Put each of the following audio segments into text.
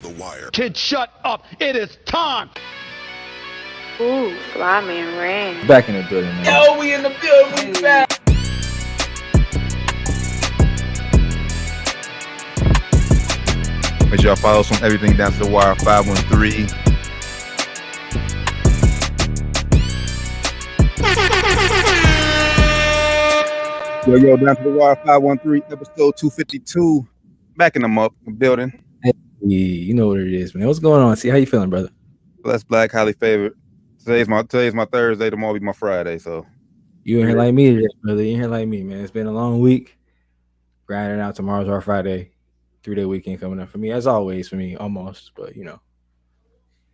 the Wire. Kid, shut up. It is time. Ooh, Flyman ran. Back in the building, man. Yo, we in the building. We back. Make sure y'all follow us on everything down to the wire 513. Yo, down to the wire 513, episode 252. Backing them up, building. Hey, you know what it is, man. What's going on? See, how you feeling, brother? Blessed, black, highly favored. Today's my Thursday, tomorrow will be my Friday. So You in here like me today, brother. You in here like me, man. It's been a long week. Grinding out. Tomorrow's our Friday. 3-day weekend coming up for me, as always, for me, almost. But you know,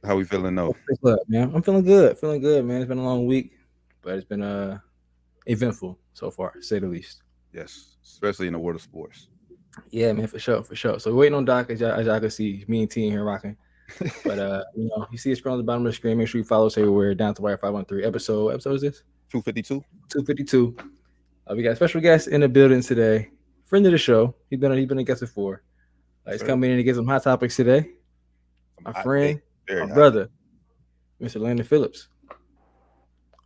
how we feeling though? What's up, man? I'm feeling good. Feeling good, man. It's been a long week, but it's been eventful so far, to say the least. Yes, especially in the world of sports. Yeah, man, for sure. So we're waiting on Doc, as y'all can see, me and T in here rocking. But you know, you see it scroll on the bottom of the screen. Make sure you follow us everywhere. Down to Wire 513 episode. What episode is this? 252. 252. We got a special guest in the building today. Friend of the show. He's been a guest before. He's coming in to get some hot topics today. My friend, my brother, Mr. Landon Phillips.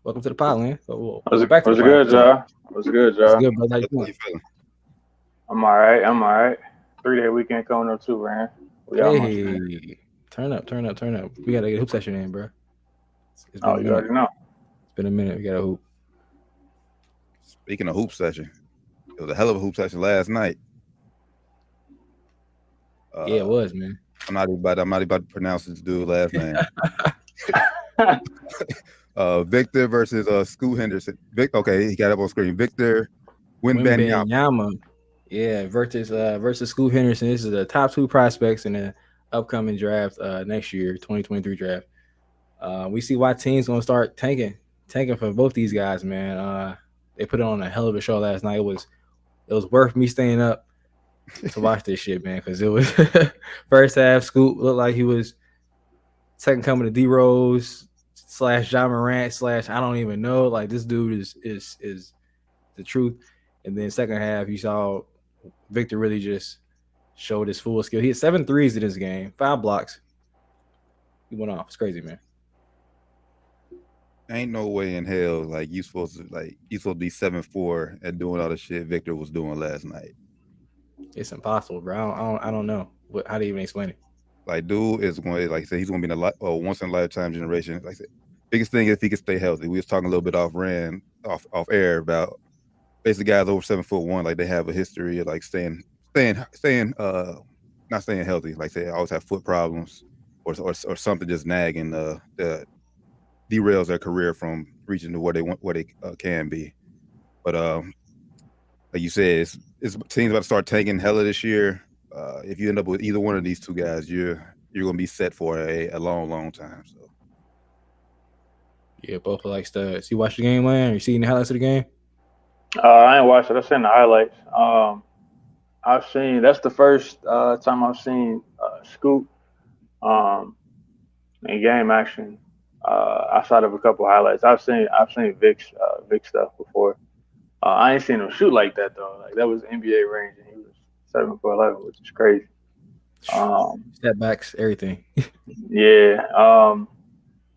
Welcome to the pod, man. What's good, y'all? What's good, brother? How you feeling? I'm all right. 3-day weekend coming up too, man. Hey, turn up. We gotta get a hoop session in, bro. You already know. It's been a minute. We got a hoop. Speaking of hoop session, it was a hell of a hoop session last night. Yeah, it was, man. I'm not about to pronounce this dude last name. Victor versus Scoot Henderson. Okay, he got up on screen. Victor Wembanyama. Yeah, versus Scoot Henderson. This is the top 2 prospects in the upcoming draft next year, 2023 draft. We see why teams gonna start tanking for both these guys, man. They put on a hell of a show last night. It was worth me staying up to watch this shit, man, because it was first half. Scoot looked like he was second coming to D Rose / John Morant / I don't even know. Like, this dude is the truth. And then second half, you saw Victor really just showed his full skill. He had 7 threes in this game, 5 blocks. He went off. It's crazy, man. Ain't no way in hell like you supposed to be 7'4" and doing all the shit Victor was doing last night. It's impossible, bro. I don't know how to even explain it. Like, dude is going to, like I said, he's going to be in a once in a lifetime generation. Like I said, biggest thing is if he can stay healthy. We was talking a little bit off air about basically guys over 7'1", like they have a history of like staying not staying healthy. Like they always have foot problems or something just nagging derails their career from reaching to where they can be. But like you said, it's teams about to start tanking hella this year. If you end up with either one of these two guys, you're gonna be set for a long time. So yeah, both are like studs. You watch the game, man? You seen the highlights of the game? I ain't watched it. I've seen the highlights. That's the first time I've seen Scoot in game action. Outside of a couple highlights, I've seen Vic stuff before. I ain't seen him shoot like that though. Like, that was NBA range, and he was 7'11", which is crazy. Step backs, everything. Yeah.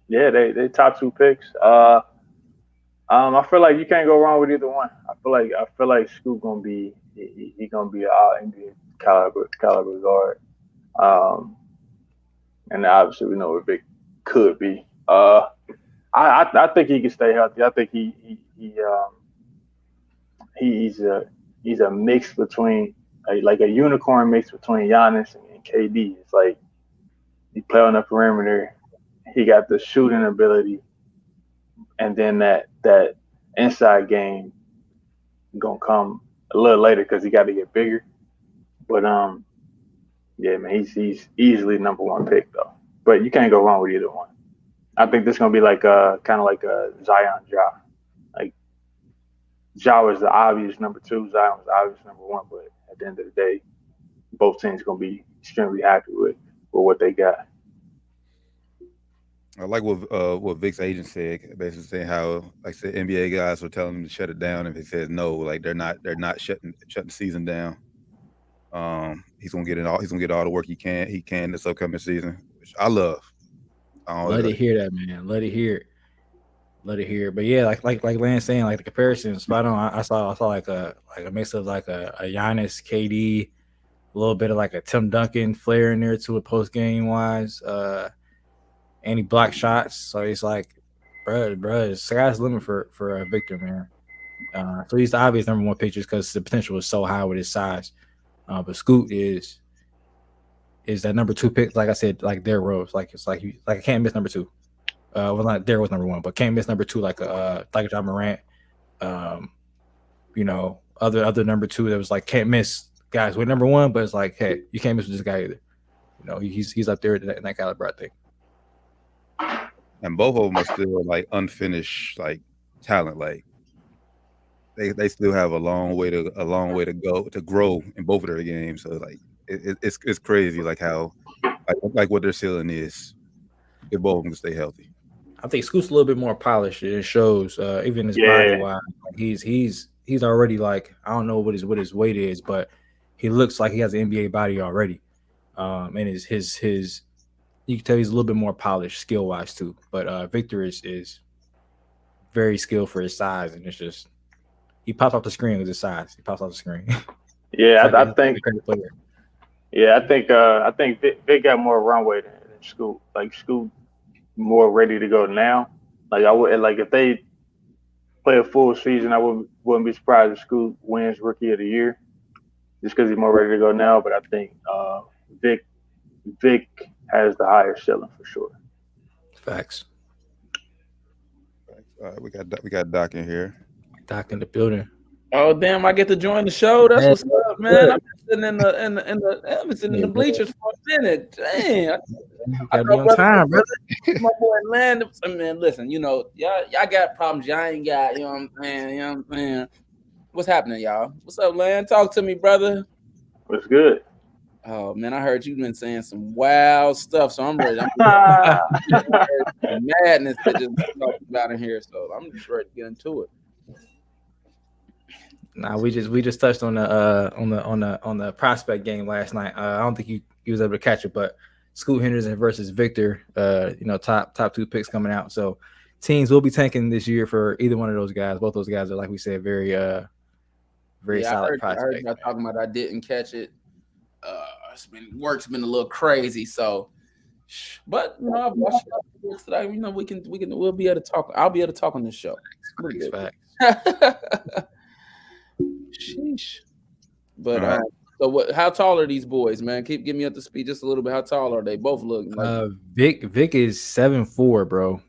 They top 2 picks. I feel like you can't go wrong with either one. I feel like Scoot gonna be he gonna be an all NBA caliber guard. And obviously we know what Vic could be. I think he can stay healthy. I think he's a mix between like a unicorn mix between Giannis and KD. It's like he play on the perimeter, he got the shooting ability, and then that inside game gonna come a little later because he got to get bigger. But yeah, man, he's easily number 1 pick though. But you can't go wrong with either one. I think this is gonna be like kind of like a Zion Ja. Like, Ja was the obvious number 2, Zion was the obvious number 1. But at the end of the day, both teams gonna be extremely happy with what they got. I like what Vic's agent said, basically saying how, like I said, NBA guys were telling him to shut it down. If he says no, like they're not shutting the season down. He's gonna get it all. He's gonna get all the work he can this upcoming season, which I love. Let it hear that, man. Let it hear it. Let it hear it. But yeah, like Lance saying, like the comparison spot on. I saw like a mix of like a Giannis, KD, a little bit of like a Tim Duncan flair in there to a post game wise. And he blocked shots, so it's like, bro, sky's the limit for Victor, man. So he's the obvious number one pitcher because the potential is so high with his size. But Scoot is that number two pick, like I said, like Derrick Rose, like it's like I can't miss number two. Well, not Derrick was number one, but can't miss number two like a John Morant. You know, other number two that was like can't miss guys with number one, but it's like, hey, you can't miss with this guy either. You know, he's up there in that caliber, I think. And both of them are still like unfinished, like talent. Like they still have a long way to go to grow in both of their games. So like it's crazy, like how like what their ceiling is. If both of them can stay healthy. I think Scoot's a little bit more polished. It shows, even his body wise. Like he's already like, I don't know what his weight is, but he looks like he has an NBA body already. And his you can tell he's a little bit more polished skill wise too. But Victor is very skilled for his size, and it's just he pops off the screen with his size. He pops off the screen. Yeah, I think. Yeah, I think Vic got more runway than Scoot. Like Scoot, more ready to go now. Like I would if they play a full season, I wouldn't be surprised if Scoot wins Rookie of the Year, just because he's more ready to go now. But I think Vic has the higher ceiling for sure. Facts. All right, we got Doc in here. Doc in the building. Oh damn! I get to join the show. That's what's up, man. I'm sitting in the bleachers for a minute. Damn. Gotta be on time, brother. My boy Land. Man, listen. You know, y'all got problems. Y'all ain't got. You know what I'm saying? You know what I'm saying? What's happening, y'all? What's up, Land? Talk to me, brother. What's good? Oh man, I heard you've been saying some wild stuff, so I'm ready. Madness that just talked about in here, so I'm just ready to get into it. Nah, we just touched on the prospect game last night. I don't think you was able to catch it, but Scoot Henderson versus Victor, top two picks coming out. So teams will be tanking this year for either one of those guys. Both those guys are, like we said, very solid prospects. I heard y'all talking about. I didn't catch it. Work's been a little crazy, so. But I've watched it today. We'll be able to talk. I'll be able to talk on this show. Facts. Sheesh. But so how tall are these boys, man? Give me up to speed just a little bit. How tall are they? Both look like Vic is 7'4", bro.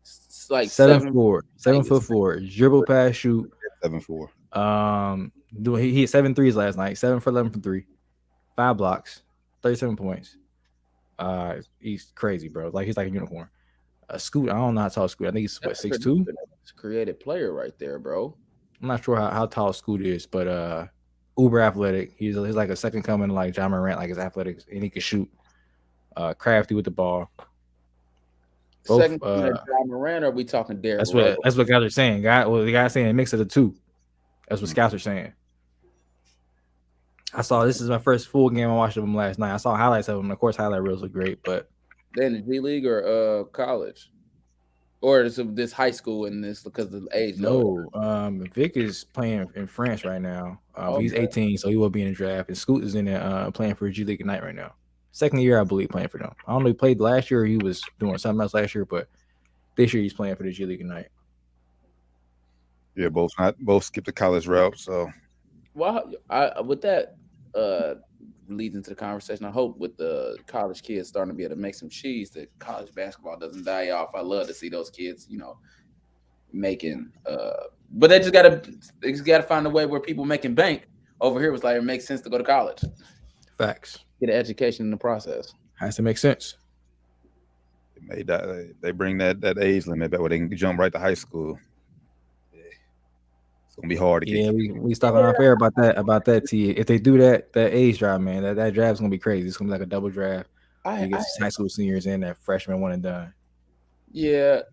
It's like 7'4", 7'4", dribble, pass, shoot. 7'4". He hit 7 threes last night. 7 for 11 from 3, 5 blocks, 37 points. He's crazy, bro. Like he's like a unicorn. Scoot, I don't know how tall Scoot. I think he's 6'2". It's a creative player right there, bro. I'm not sure how tall Scoot is, but uber athletic. He's like a second coming like John Morant, like his athletics, and he can shoot. Crafty with the ball. Both, second coming John Morant, or are we talking Derrick? That's what guys are saying. The guy saying a mix of the two. That's what scouts are saying. I saw this is my first full game I watched of him last night. I saw highlights of him. Of course, highlight reels look great, but they in the G League or college, or is this high school in this because of the age? No, Vic is playing in France right now. He's 18, so he will be in the draft. And Scoot is in there playing for G League Ignite right now. Second year, I believe, playing for them. I don't know. He played last year. Or he was doing something else last year, but this year he's playing for the G League Ignite. Yeah, both skipped the college route. So, well, with that leads into the conversation. I hope with the college kids starting to be able to make some cheese, that college basketball doesn't die off. I love to see those kids, making. But they just gotta find a way where people making bank over here. Was like it makes sense to go to college. Facts. Get an education in the process. Has to make sense. They bring that age limit back where they can jump right to high school. It's gonna be hard to get. Yeah, we talking off air about that. T. If they do that age draft, man, that draft's gonna be crazy. It's gonna be like a double draft. You get high school seniors in, that freshman one and done. Yeah,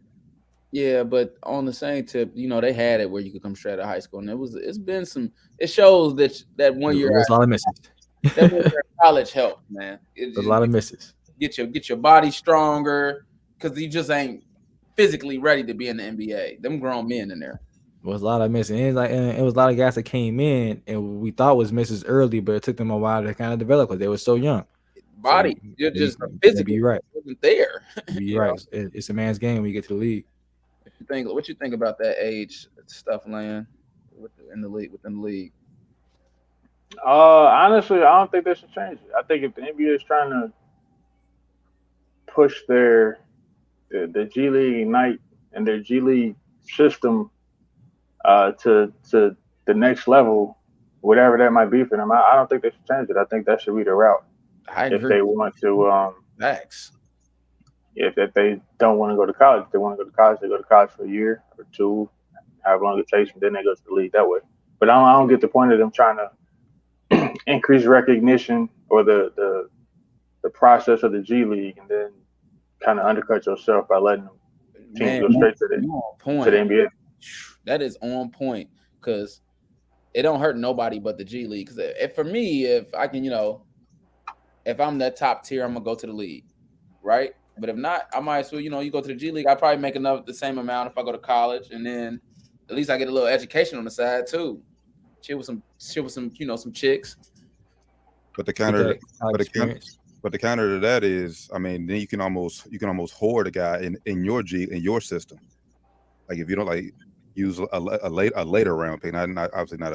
but on the same tip, they had it where you could come straight out of high school, and it shows that 1 year. That's all I missed. That's where college helps, man. A lot of misses. Get your body stronger because you just ain't physically ready to be in the NBA. Them grown men in there. It was a lot of missing. And it was a lot of guys that came in and we thought was misses early, but it took them a while to kind of develop because they were so young. Body, So you're just you physically be right. wasn't there. You're right. It's a man's game when you get to the league. What you think about that age stuff, Lan, within the league? Honestly, I don't think they should change it. I think if the NBA is trying to push the G League Ignite and their G League system to the next level, whatever that might be for them, I don't think they should change it. I think that should be the route. If they want to, Facts. if they don't want to go to college, if they want to go to college, they go to college for a year or two, however long it takes, and then they go to the league that way. But I don't get the point of them trying to increase recognition or the process of the G League and then kind of undercut yourself by letting them teams go straight to the NBA. That is on point because it don't hurt nobody but the G League. Because for me, if I can, if I'm that top tier, I'm gonna go to the league, right? But if not, I might as well, you go to the G League. I probably make the same amount if I go to college, and then at least I get a little education on the side too. Chill with some, some chicks. But the counter, but the counter to that is, I mean, then you can almost hoard a guy in your system. Like if you don't use a later round pick, not obviously not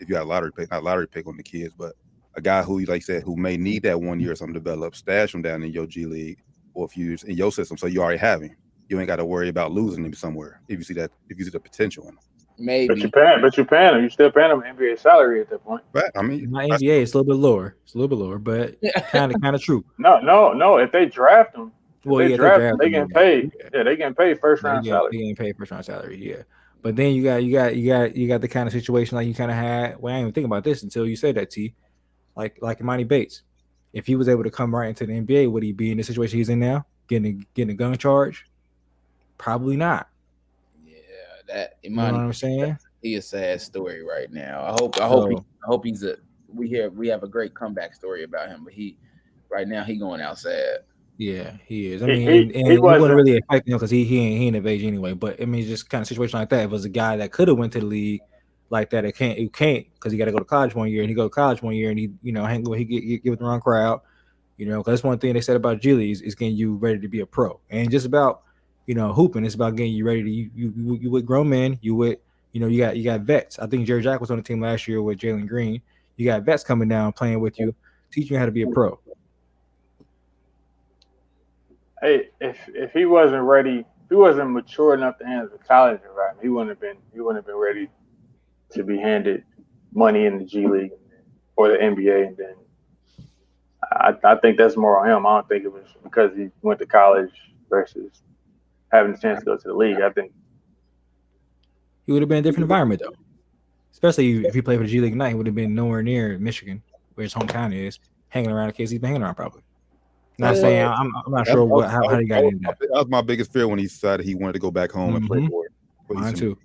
if you got a lottery pick on the kids, but a guy who, like I said, who may need that 1 year or something to develop, stash him down in your G League or if you in your system, so you already have him. You ain't got to worry about losing him somewhere if you see the potential in him. Maybe. But you're paying him. You're still paying him NBA salary at that point. But I mean, my NBA is a little bit lower. It's a little bit lower, but kind of true. No. If they draft him, they getting paid. Yeah, they getting paid first round salary. They getting paid first round salary. Yeah, but then you got the kind of situation like you kind of had. Well, I didn't even think about this until you said that, T. Like Imani Bates, if he was able to come right into the NBA, would he be in the situation he's in now, getting a gun charge? Probably not. That you know what I'm saying? He a sad story right now. I hope we have a great comeback story about him, but right now he going out sad. Yeah, he is. I mean, he wouldn't really affect him because he ain't of age anyway. But I mean, just kind of situation like that. If it was a guy that could have went to the league like that, he can't because he got to go to college 1 year, and he go to college 1 year, and he get with the wrong crowd. Because that's one thing they said about G League is getting you ready to be a pro, and just about. Hooping. It's about getting you ready to you with grown men. You got vets. I think Jerry Jack was on the team last year with Jalen Green. You got vets coming down playing with you, teaching you how to be a pro. Hey, if he wasn't ready, if he wasn't mature enough to handle the college environment, he wouldn't have been ready to be handed money in the G League or the NBA. And then I think that's more on him. I don't think it was because he went to college versus having a chance to go to the league. I think he would have been a different environment though. Especially if he played for the G League Ignite, he would have been nowhere near Michigan, where his hometown is, hanging around the kids he's been hanging around probably. Not saying I'm not sure how he got in that. That was my biggest fear when he decided he wanted to go back home and play for it. Mine too.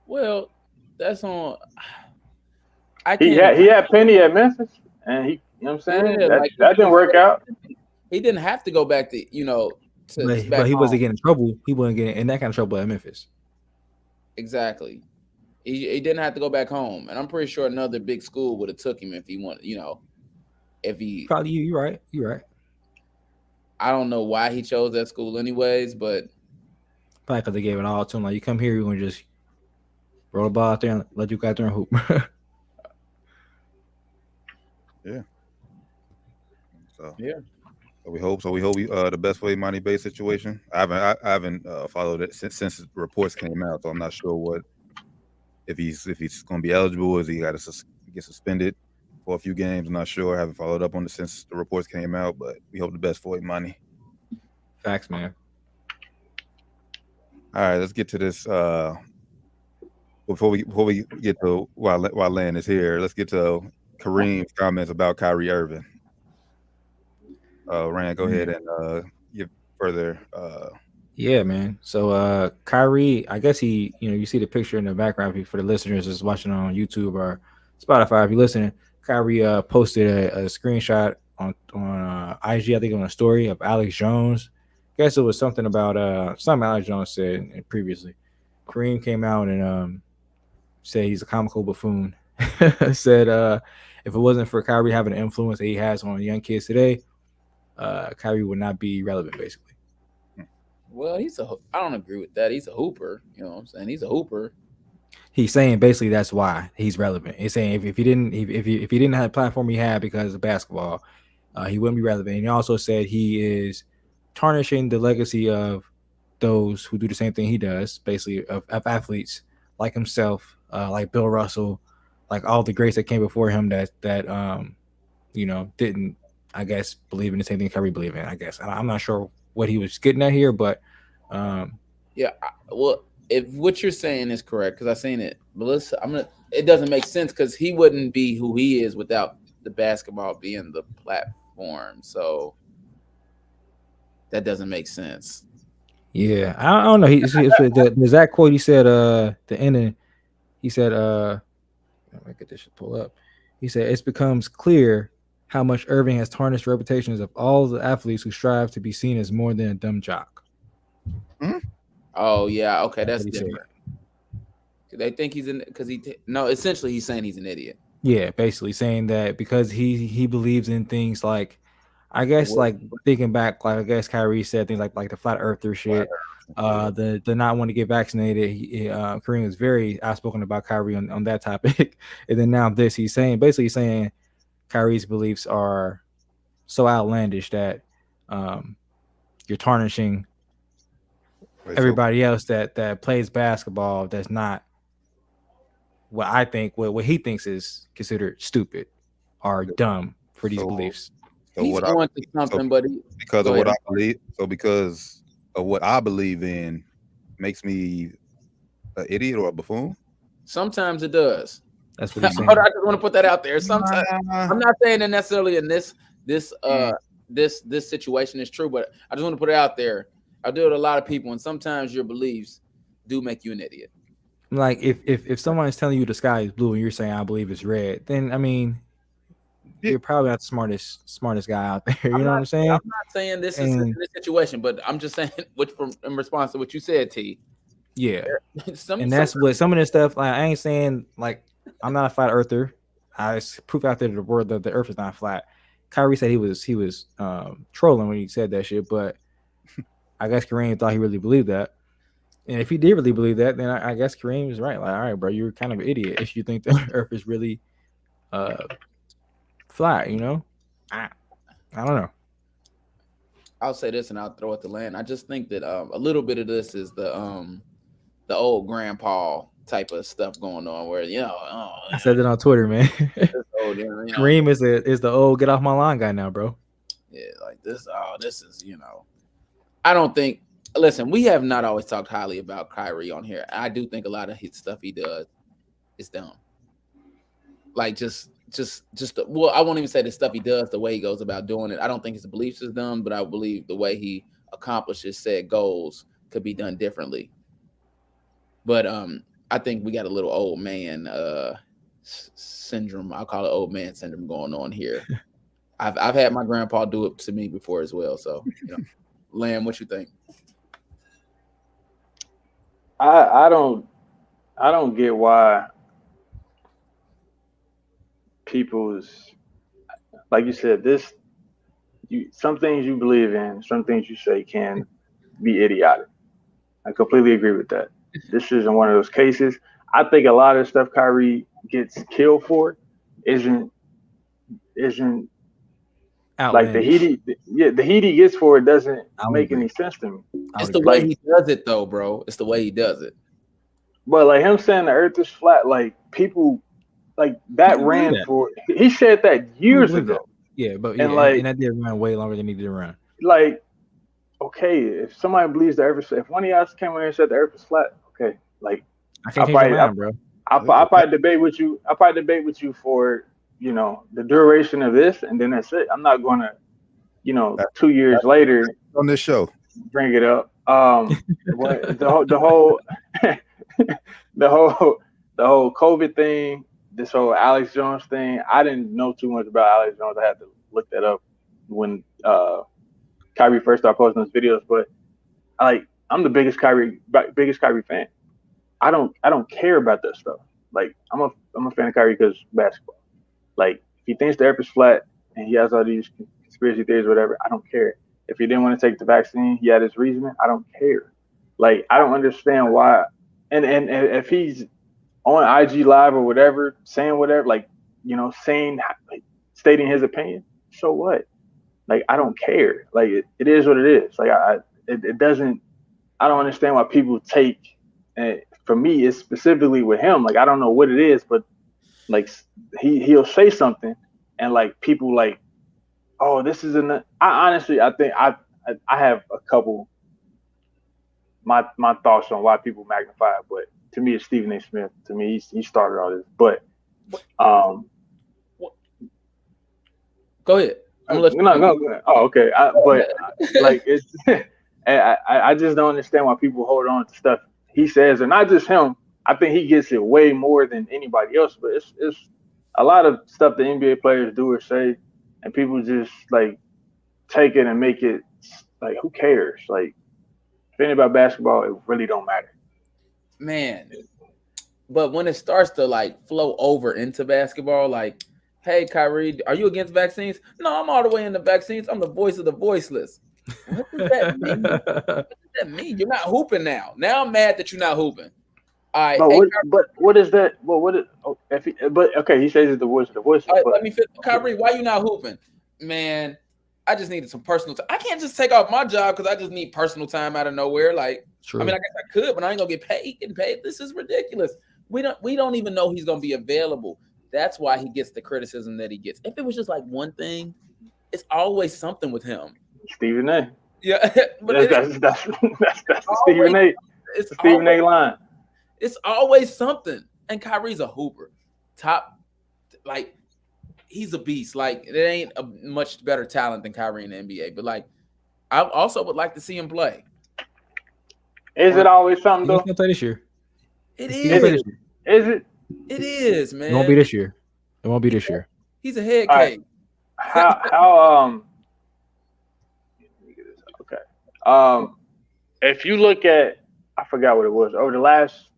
Well, that's on. He had Penny at Memphis, and he, what I'm saying, that didn't work out. He didn't have to go back to but he wasn't getting in trouble. He wasn't getting in that kind of trouble at Memphis. Exactly. He didn't have to go back home, and I'm pretty sure another big school would have took him if he wanted. If he probably you're right. I don't know why he chose that school, anyways, but probably because they gave it all to him. Like, you come here, you're gonna just roll the ball out there and let you go out there and hoop. Yeah. So yeah. We hope the best for Imani Bates situation. I haven't followed it since the reports came out, so I'm not sure if he's going to be eligible. Is he got to get suspended for a few games? I'm not sure. I haven't followed up on it since the reports came out, but we hope the best for Imani. Facts, man. All right, let's get to this. Before we get to while Lan is here, let's get to Kareem's comments about Kyrie Irving. Rand, go ahead and give further. Yeah, man. So Kyrie, I guess you see the picture in the background for the listeners that's watching on YouTube or Spotify. If you're listening, Kyrie posted a screenshot on IG, I think on a story of Alex Jones. I guess it was something about something Alex Jones said previously. Kareem came out and said he's a comical buffoon. Said if it wasn't for Kyrie having the influence that he has on young kids today, Kyrie would not be relevant, basically. Well, I don't agree with that. He's a hooper. You know what I'm saying? He's a hooper. He's saying basically that's why he's relevant. He's saying if he didn't have the platform he had because of basketball, he wouldn't be relevant. And he also said he is tarnishing the legacy of those who do the same thing he does, basically of athletes like himself, like Bill Russell, like all the greats that came before him that didn't, I guess, believe in the same thing Kyrie believed in. I guess I'm not sure what he was getting at here, but well, if what you're saying is correct, because I've seen it, Melissa, it doesn't make sense because he wouldn't be who he is without the basketball being the platform. So that doesn't make sense. Yeah, I don't know. There's that quote he said the ending. He said let me get this shit pull up. He said it becomes clear how much Irving has tarnished reputations of all the athletes who strive to be seen as more than a dumb jock. Hmm? Oh yeah, okay, that's What he different. They think he's essentially he's saying he's an idiot. Yeah, basically saying that because he believes in things like, I guess, like thinking back, like I guess Kyrie said things like the flat earther shit, the not want to get vaccinated. Kareem was very outspoken about Kyrie on that topic, and then now he's saying Kyrie's beliefs are so outlandish that you're tarnishing everybody else that plays basketball that's not what I think what he thinks is considered stupid or dumb for these beliefs. So he's going to something, but because of what I believe, because of what I believe in, makes me an idiot or a buffoon. Sometimes it does. That's what he's saying. I just want to put that out there. Sometimes I'm not saying that necessarily in this situation is true, but I just want to put it out there. I deal with a lot of people, and sometimes your beliefs do make you an idiot. Like if someone is telling you the sky is blue and you're saying I believe it's red, then I mean you're probably not the smartest guy out there. You know what I'm saying? I'm not saying this is in this situation, but I'm just saying in response to what you said, T. Yeah. And that's what some of this stuff, like I ain't saying like I'm not a flat earther. I proof out there that the earth is not flat. Kyrie said he was trolling when he said that shit, but I guess Kareem thought he really believed that. And if he did really believe that, then I guess Kareem is right. Like, all right, bro, you're kind of an idiot if you think the earth is really flat, you know? I don't know. I'll say this and I'll throw it to Land. I just think that a little bit of this is the old grandpa type of stuff going on where, I said it on Twitter, man. Kareem is the old get off my lawn guy now, bro. Yeah, like this is, I don't think, listen, we have not always talked highly about Kyrie on here. I do think a lot of his stuff he does is dumb. Like well, I won't even say the stuff he does, the way he goes about doing it. I don't think his beliefs is dumb, but I believe the way he accomplishes said goals could be done differently. But I think we got a little old man syndrome. I'll call it old man syndrome going on here. I've had my grandpa do it to me before as well. So, Lamb, what you think? I don't get why people's, like you said, some things you believe in, some things you say can be idiotic. I completely agree with that. This isn't one of those cases. I think a lot of stuff Kyrie gets killed for isn't like the heat he gets for it doesn't make any sense to me. It's the way he does it though, bro. It's the way he does it. But like him saying the earth is flat, like people like that ran for, he said that years ago. Yeah, but and that did run way longer than he did run. Like, okay, if somebody believes the earth is flat, if one of y'all came in here and said the earth is flat, okay, like I can't change your mind, bro. I'll probably debate with you. I'll probably debate with you for the duration of this, and then that's it. I'm not gonna, 2 years later on this show bring it up. the whole COVID thing, this whole Alex Jones thing, I didn't know too much about Alex Jones. I had to look that up when Kyrie first started posting those videos. But I'm the biggest Kyrie fan. I don't care about that stuff. Like I'm a fan of Kyrie because basketball. Like if he thinks the earth is flat and he has all these conspiracy theories, or whatever, I don't care. If he didn't want to take the vaccine, he had his reasoning. I don't care. Like I don't understand why. And if he's on IG Live or whatever, saying whatever, like stating his opinion, so what? Like I don't care. Like it is what it is. Like it doesn't. I don't understand why people take. And for me, it's specifically with him. Like I don't know what it is, but like he'll say something, and like people like, oh, this is I honestly, I think I have a couple my thoughts on why people magnify it, but to me, it's Stephen A. Smith. To me, he started all this. But go ahead. No. Oh, okay. Like it's, I just don't understand why people hold on to stuff he says, and not just him. I think he gets it way more than anybody else. But it's a lot of stuff the NBA players do or say, and people just like take it and make it like, who cares? Like, if anything about basketball, it really don't matter. Man, but when it starts to like flow over into basketball, like, hey, Kyrie, are you against vaccines? No, I'm all the way into vaccines. I'm the voice of the voiceless. What does that mean? What does that mean? You're not hooping now. Now I'm mad that you're not hooping. All right. But what is that? Well, what is? Oh, but okay, he says it's the voice of the voiceless. All right, let me fit. Kyrie, why you not hooping? Man, I just needed some personal time. I can't just take off my job because I just need personal time out of nowhere. Like, True. I mean, I guess I could, but I ain't gonna get paid. Getting paid. This is ridiculous. We don't even know he's gonna be available. That's why he gets the criticism that he gets. If it was just like one thing, it's always something with him. Stephen A. Yeah, but that's Stephen A. It's Stephen A. line. It's always something. And Kyrie's a hooper. Top, like, he's a beast. Like, there ain't a much better talent than Kyrie in the NBA. But like, I also would like to see him play. Is it always something though? He's gonna play this year. It He's gonna play is. this year. Is it? It is, man. It won't be this year. It won't be this year. He's a head All case. right. How okay. If you look at, I forgot what it was, over the last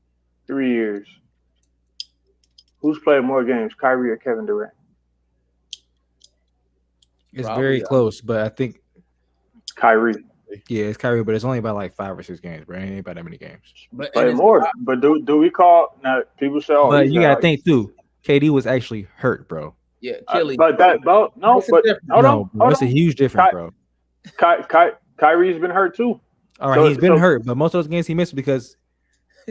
3 years, who's played more games, Kyrie or Kevin Durant? It's Probably, very close, but I think Kyrie. yeah, it's Kyrie, but it's only about like 5 or 6 games, bro. It ain't about that many games. But Played more. But do we call now? People say, oh, But you gotta think too. KD was actually hurt, bro. yeah, Achilles. but hold on. It's a huge difference, bro. Kyrie's been hurt too. All right, he's been hurt, but most of those games he missed because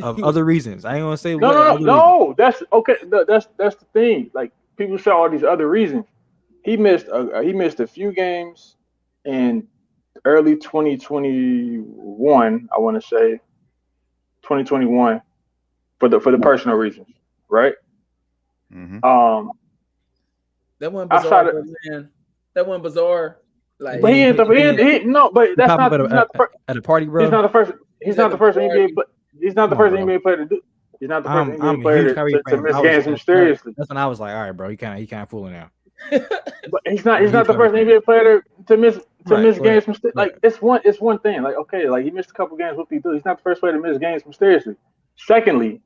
of other reasons. I ain't gonna say No. That's okay. That's the thing. Like people say all these other reasons. He missed a few games in early 2021. I want to say 2021 for the personal reasons, right? Mm-hmm. That one bizarre, man. That one bizarre. Like, but but that's not at a party, bro. He's not the first. He's not the first NBA, but he's not the first NBA player to do. He's not the first NBA player to miss games mysteriously. That's when I was like, all right, bro, he kind of fooling now. But he's not the first NBA player to miss games mysteriously. Like it's one thing. Like okay, like he missed a couple games. What do you do? He's not the first player to miss games mysteriously. Secondly,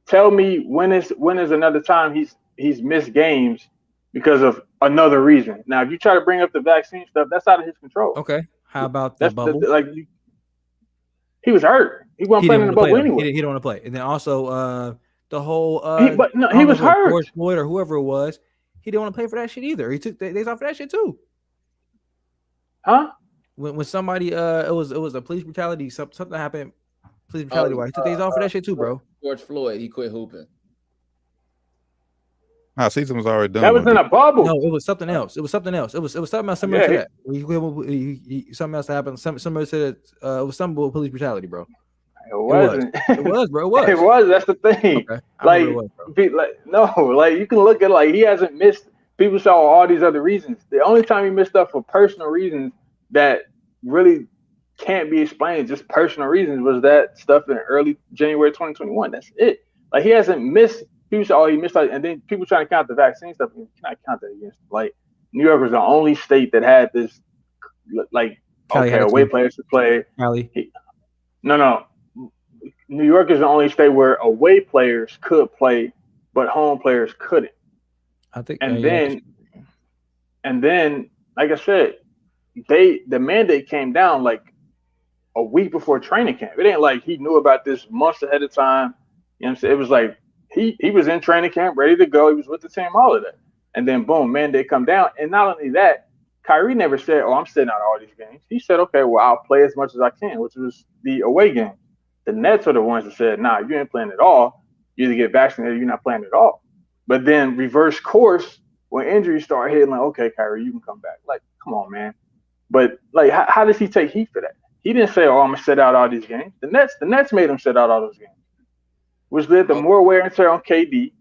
tell me when is another time he's missed games because of another reason. Now, if you try to bring up the vaccine stuff, that's out of his control. Okay. How about the bubble? He was hurt. He wasn't playing in the bubble anyway. He don't want to play. And then also the whole he was hurt. George Floyd or whoever it was, he didn't want to play for that shit either. He took days off for that shit too. Huh? When somebody it was a police brutality, something happened, police brutality wise. He took days off for that shit too, bro. George Floyd, he quit hooping. Our season was already done. That was in a bubble. No, it was something else. It was something else similar to that. Something else happened. Somebody said it was something with police brutality, bro. It wasn't. It was, bro. It was. It was. That's the thing. Okay. You can look at he hasn't missed. People saw all these other reasons. The only time he missed stuff for personal reasons that really can't be explained, just personal reasons, was that stuff in early January 2021. That's it. Like he hasn't missed People say, "Oh, he missed out," and then people trying to count the vaccine stuff. You cannot count that against. Like New York was the only state that had this. Like, Cali okay, had it away too. players to play. Cali. No. New York is the only state where away players could play, but home players couldn't. I think. And then, like I said, the mandate came down like a week before training camp. It ain't like he knew about this months ahead of time. You know what I'm saying? It was like he was in training camp, ready to go. He was with the team, all of that. And then boom, mandate come down. And not only that, Kyrie never said, "Oh, I'm sitting out all these games." He said, "Okay, well, I'll play as much as I can," which was the away game. The Nets are the ones that said, "Nah, you ain't playing at all. You either get vaccinated or you're not playing at all." But then reverse course, when injuries start hitting, like, "Okay, Kyrie, you can come back." Like, come on, man. But like, how does he take heat for that? He didn't say, "Oh, I'm gonna sit out all these games." The Nets made him sit out all those games, which led to more wear and tear on KD,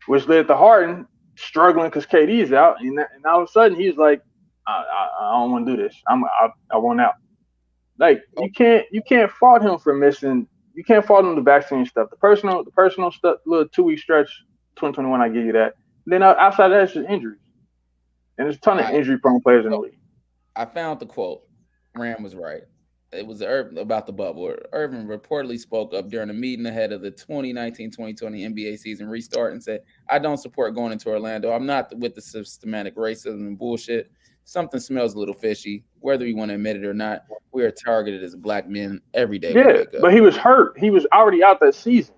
which led to Harden struggling because KD's out, and all of a sudden he's like, I don't want to do this. I want out." Like, you can't fault him for missing. You can't fault him the vaccine stuff, the personal stuff. Little 2-week stretch, 2021. I give you that. Then outside of that, it's just injuries, and there's a ton of injury-prone players in the league. I found the quote. Ram was right. It was Irvin about the bubble. Irvin reportedly spoke up during a meeting ahead of the 2019-2020 NBA season restart and said, "I don't support going into Orlando. I'm not with the systematic racism and bullshit. Something smells a little fishy. Whether we want to admit it or not, we are targeted as black men every day." Yeah, but he was hurt. He was already out that season,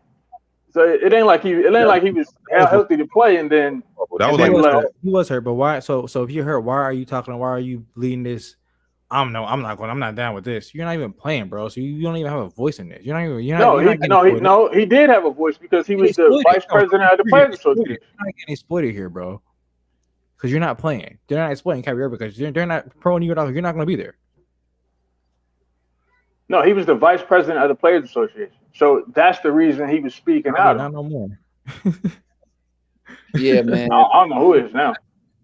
so it ain't like he was healthy to play. And then he was hurt. But why? So if you're hurt, why are you talking? Why are you leading this? I'm not down with this. You're not even playing, bro. So you don't even have a voice in this. He did have a voice because he was the vice president of the Players Association. You're not getting exploited here, bro. Because you're not playing. They're not exploiting Kyrie Irving because they're not throwing you off. You're not going to be there. No, he was the vice president of the Players Association. So that's the reason he was speaking out. Not no more. Yeah, man. I don't know who it is now.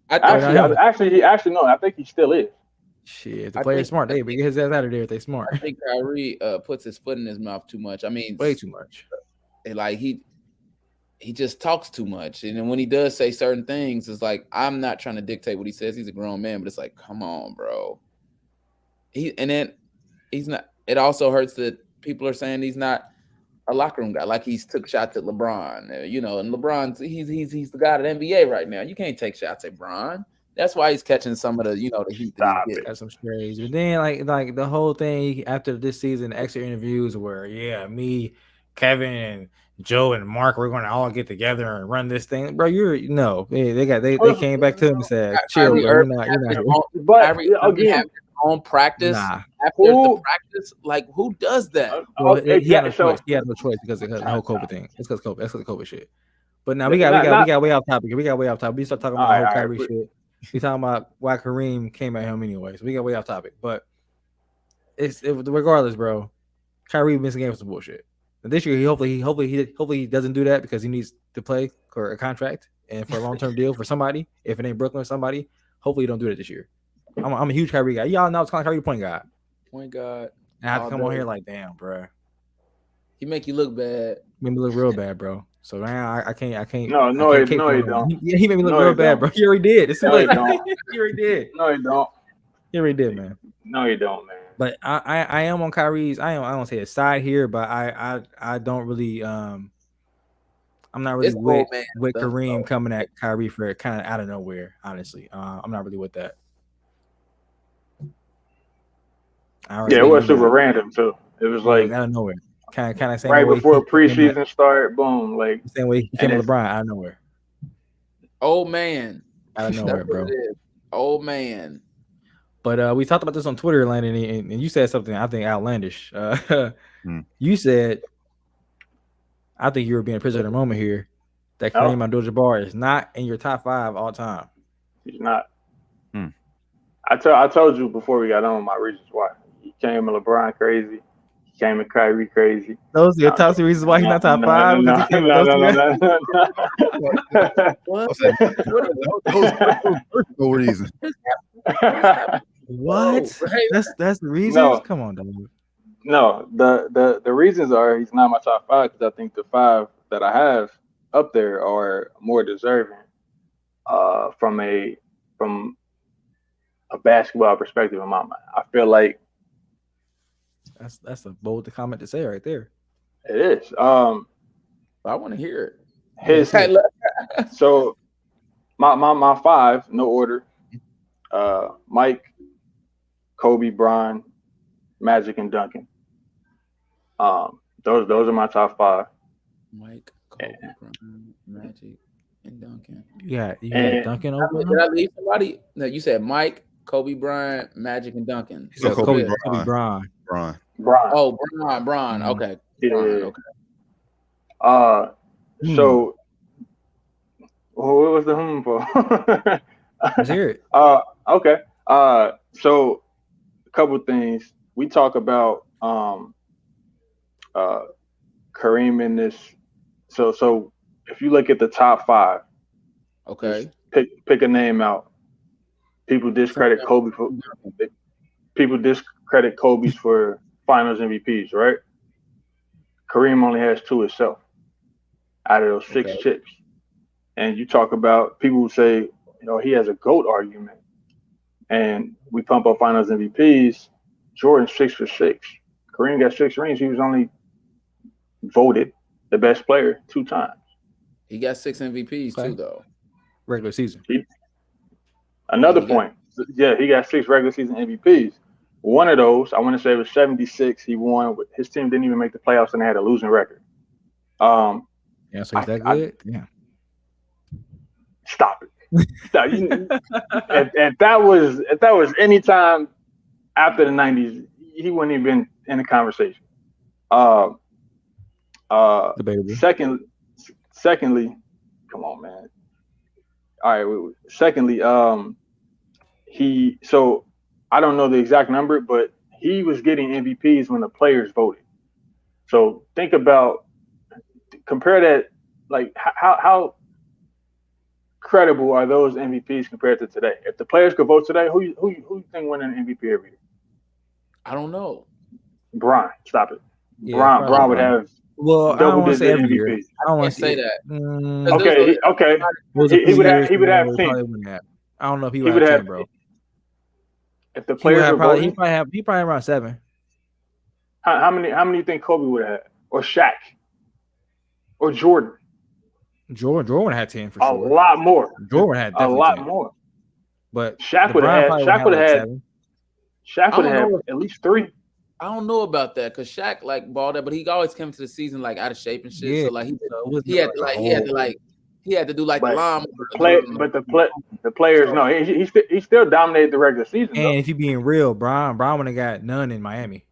I think he still is. Shit, the player's smart. They get his ass out of there if they smart. I think Kyrie puts his foot in his mouth too much. I mean, way too much. Like he just talks too much, and then when he does say certain things, it's like, I'm not trying to dictate what he says. He's a grown man, but it's like, come on, bro. He's not. It also hurts that people are saying he's not a locker room guy. Like he's took shots at LeBron, and LeBron, he's the guy at the NBA right now. You can't take shots at LeBron. That's why he's catching some of the, the heat. That's some strange. But then, like the whole thing after this season, extra interviews where, me, Kevin, and Joe and Mark, we're going to all get together and run this thing, bro. They came back to him and said, "Chill, bro. You're not here." But again, on practice after the practice, like who does that? Well, he had no choice. He had no choice because of the whole COVID thing. It's because COVID. That's the COVID shit. But now we got way off topic. We start talking about the whole Kyrie shit. We talking about why Kareem came at him anyway, so we got way off topic. But regardless, bro. Kyrie missed a game for some bullshit. And this year, hopefully he doesn't do that because he needs to play for a contract and for a long-term deal for somebody. If it ain't Brooklyn or somebody, hopefully you don't do that this year. I'm a huge Kyrie guy. Y'all know it's calling Kyrie point guard. Point guard. And I have to come on here like, damn, bro. He make you look bad. Made me look real bad, bro. So now I can't. No, he don't. Yeah, he made me look real bad, bro. He already did. He already did. No, he don't. He already did, man. No, he don't, man. But I am on Kyrie's. I don't say a side here, but I don't really I'm not really with Kareem coming at Kyrie for kind of out of nowhere. Honestly, I'm not really with that. It was super random too. It was like out of nowhere. Kind of same right way before preseason start, boom, like the same way he came with LeBron out of nowhere. Old man. Out of nowhere, bro. Old man. But we talked about this on Twitter, Landon, and you said something I think outlandish. You said, I think you were being a prisoner of the moment here, that Kareem Abdul-Jabbar is not in your top 5 all time. He's not. I told you before we got on my reasons why. He came with LeBron crazy. He came with Kyrie crazy. Those are your top 3 reasons why he's not top 5? No. No reason. What? That's the reason? No. Come on, dog. No, the reasons are he's not my top 5 because I think the 5 that I have up there are more deserving from a basketball perspective in my mind. I feel like That's a bold comment to say right there. it is. I want to hear it. His so my five, no order. Mike, Kobe, Bron, Magic, and Duncan. Those are my top five. Mike, Kobe, Bron, Magic, and Duncan. You got And- Duncan over Did I leave somebody? No, you said Mike, Kobe Bryant, Magic, and Duncan. So Kobe Kobe Bryant. Bron. Bron. Oh, Bron. Mhm. Okay. Yeah. Bron, okay. So what was the for? Let's hear it. Okay. So a couple things. We talk about Kareem in this. So if you look at the top five, Okay. pick a name out. People discredit Kobe for Kobe's for Finals MVPs, right? Kareem only has 2 himself out of those 6 Okay. chips. And you talk about people who say, he has a GOAT argument. And we pump up Finals MVPs. Jordan 6 for 6. Kareem got 6 rings. He was only voted the best player 2 times. He got 6 MVPs Okay. too, though. Regular season. Another He got- point. Yeah, he got 6 regular season MVPs. One of those, I want to say it was 76. He won. His team didn't even make the playoffs and they had a losing record. Yeah, so he's that I- good. Yeah. Stop it. Stop. If that was any time after the 90s, he wouldn't even been in the conversation. Debatable. Secondly, come on, man. All right. Secondly, so I don't know the exact number, but he was getting MVPs when the players voted. So compare that, like how credible are those MVPs compared to today? If the players could vote today, who you think win an MVP every year? I don't know. Bron, stop it. Yeah, Bron probably. would have Well, I don't double want to say digit every year. MVPs. I don't want Can't to say that. Okay, okay. Those He would have- years he would have where 10. probably wouldn't have. I don't know if he He would would have have 10, bro. If the He players were probably voting, he probably around 7. how many do you think Kobe would have had? Or Shaq? Or Jordan? Jordan would have had 10 for A sure. lot more. Jordan had A definitely lot 10. more. But Shaq would LeBron have probably had. Shaq would have had. 7. Shaq would I don't have know. at least 3. I don't know about that because Shaq balled up, but he always came to the season out of shape and shit. Yeah. So So it wasn't he had a to whole- he had to do the But line. The players, no, he still dominated the regular season. And Though. if you're being real, Bron would have got none in Miami.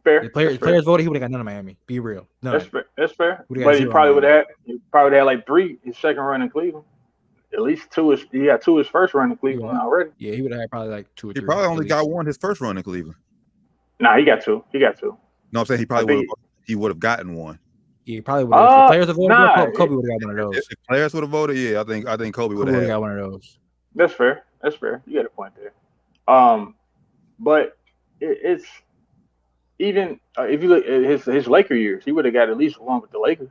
Fair. The players That's fair. voted, he would have got none in Miami. Be real. None. That's fair. That's fair. Would've got But he 0 probably in would have. He probably had like 3 his second run in Cleveland. At least 2 is. He had 2 his first run in Cleveland Yeah. already. Yeah, he would have had probably like 2 or He 3. probably at only least. got 1 his first run in Cleveland. Nah, he got 2. He got 2. No, I'm saying he would have gotten 1. Yeah, he probably would have. If players have voted, nah. Kobe would have got one of those. If players would have voted, yeah, I think Kobe Kobe would would have have. got one of those. That's fair. That's fair. You got a point there. But it's even if you look at his Laker years, he would have got at least 1 with the Lakers.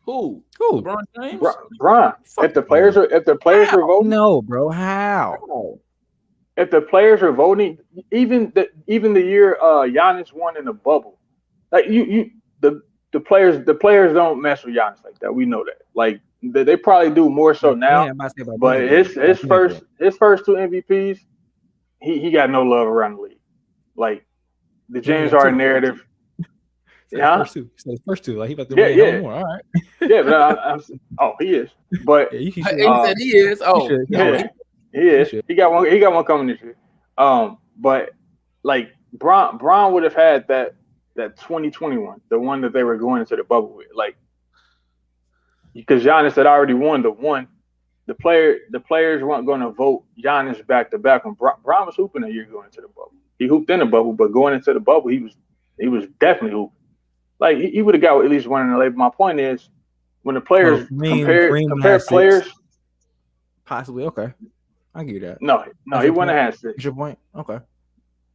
Who? Who? LeBron James? Bron. If the players were voting, No, bro. How? if the players were voting, even the year Giannis won in the bubble, like the players don't mess with Giannis like that. We know that. Like they probably do more so now. Yeah, I'm about to say about But Pinnacle. his first 2 MVPs, he got no love around the league. Like the James got Harden 2. narrative. His Yeah. first 2. His first 2. Like he about to Yeah, win yeah. more. All right. Yeah, but he is. But Yeah, you should. He said he is. Oh, should. yeah, he is. should. He got one coming this year. But like Bron would have had that 2021, the one that they were going into the bubble with, like because Giannis had already won the one. The players weren't going to vote Giannis back to back. When Bron was hooping a year going into the bubble, he hooped in the bubble, but going into the bubble, he was definitely hooping. Like he would have got at least 1 in the league. My point is, when the players Kareem compare had 6. players, Possibly. Okay. I give you that. no, That's he your wouldn't point. have had 6. What's your point? Okay.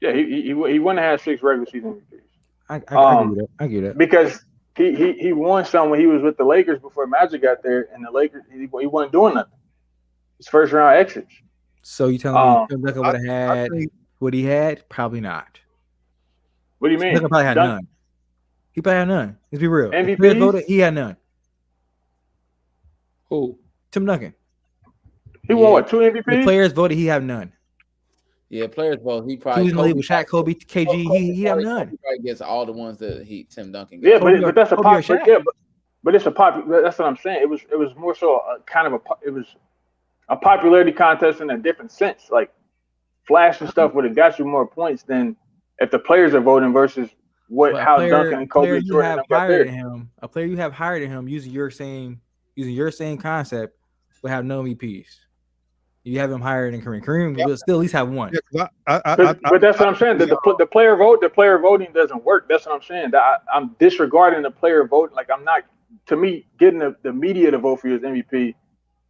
Yeah, he wouldn't have had 6 regular season MVPs. I give you that. I give you that. Because he won some when he was with the Lakers before Magic got there, and the Lakers he wasn't doing nothing. His first round exits. So you telling me Tim Duncan would I have had think- what he had? Probably not. What do you Tim mean? Duncan probably had Dun- none. He probably had none. Let's be real. If MVPs? players voted, he had none. Who? Tim Duncan. He won what, 2 The MVPs? players voted, he have none. Yeah, players vote. He He probably was in the league with Shaq, Kobe, KG. He have probably- none. He probably gets all the ones that Tim Duncan got. Yeah, Kobe but that's a Kobe or popular. Shaq. Yeah, but it's a popular. That's what I'm saying. It was more so it was a popularity contest in a different sense. Like flash and stuff would have got you more points than if the players are voting versus But how Duncan and Kobe player and you Jordan have got hired there. to him, a player you have hired to him using your same concept would have no MVPs. You have him hired in Kareem. Kareem will still at least have one. Yeah, 'cause But that's what I'm saying. The player voting doesn't work. That's what I'm saying. I'm disregarding the player vote. Like I'm not. To me, getting the media to vote for you as MVP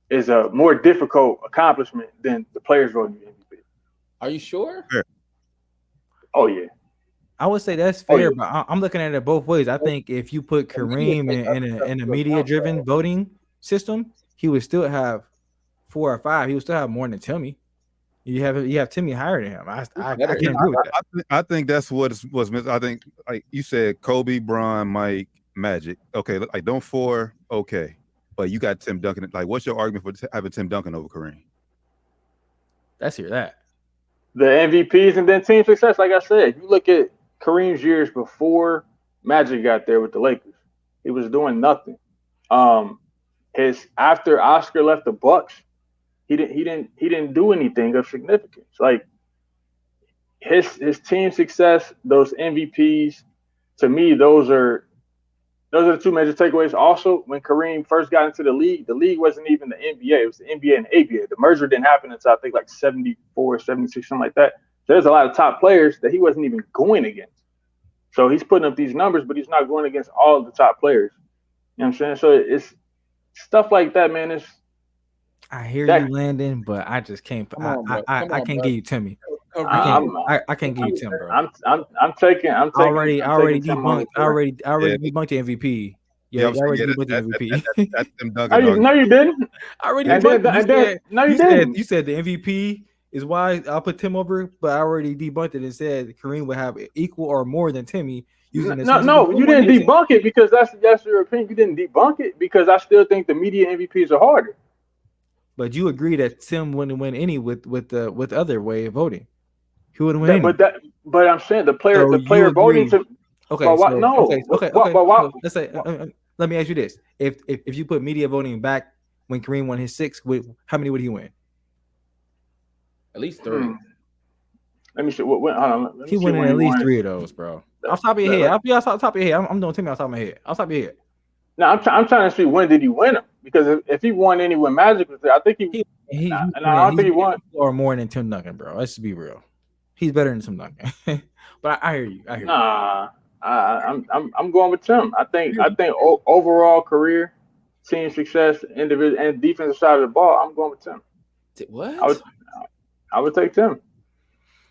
is a more difficult accomplishment than the players voting you MVP. Are you sure? Oh yeah. I would say that's Oh, fair, yeah. but I'm looking at it both ways. I think if you put Kareem in a media-driven voting system, he would still have 4 or 5. He would still have more than Timmy. You have Timmy higher than him. I can't agree with that. I think that's what's missing. I think like you said, Kobe, Bron, Mike, Magic. Okay, like don't 4. Okay, but you got Tim Duncan. Like, what's your argument for having Tim Duncan over Kareem? Let's hear that. The MVPs and then team success. Like I said, you look at Kareem's years before Magic got there with the Lakers. He was doing nothing. His after Oscar left the Bucks, he didn't do anything of significance. Like his team success, those MVPs, to me, those are the two major takeaways. Also, when Kareem first got into the league wasn't even the NBA. It was the NBA and the ABA. The merger didn't happen until I think like 74, 76, something like that. There's a lot of top players that he wasn't even going against. So he's putting up these numbers, but he's not going against all of the top players. You know what I'm saying? So it's stuff like that, man. I hear That- you, Landon, but I just can't. Come on, bro. I Come on, can't bro. give you Timmy. Kareem. I can't give you Tim, bro. I'm taking. I already Tim on debunked. I already Yeah. debunked the MVP. Yeah, Yeah, I'm I already saying, debunked the MVP. That's Tim No, Duncan. you didn't. I already And debunked. then, no, you didn't. You said the MVP is why I'll put Tim over, but I already debunked it and said Kareem would have equal or more than Timmy using this. No, you didn't debunk it because that's your opinion. You didn't debunk it because I still think the media MVPs are harder. But you agree that Tim wouldn't win any with other way of voting. He wouldn't win any. But I'm saying the player So the player you voting agree. to Okay, But why- so, no. okay. But why- So let's say, let me ask you this: if you put media voting back when Kareem won his 6, how many would he win? At least 3. Let me see. Hold on. Let me He see winning when at least won. 3 of those, bro. Off top of your head, off top of your head. I'm doing Timmy off top of my head. Off top of your head. No, I'm trying to see when did he win them because if he won any when Magic was there, I think he. He I don't think he won. or more than Tim Duncan, bro. Let's just be real. He's better than Tim Duncan. But I hear you. I hear you. Nah, I'm going with Tim. I think overall career, team success, individual and defensive side of the ball, I'm going with Tim. What? I would take Tim.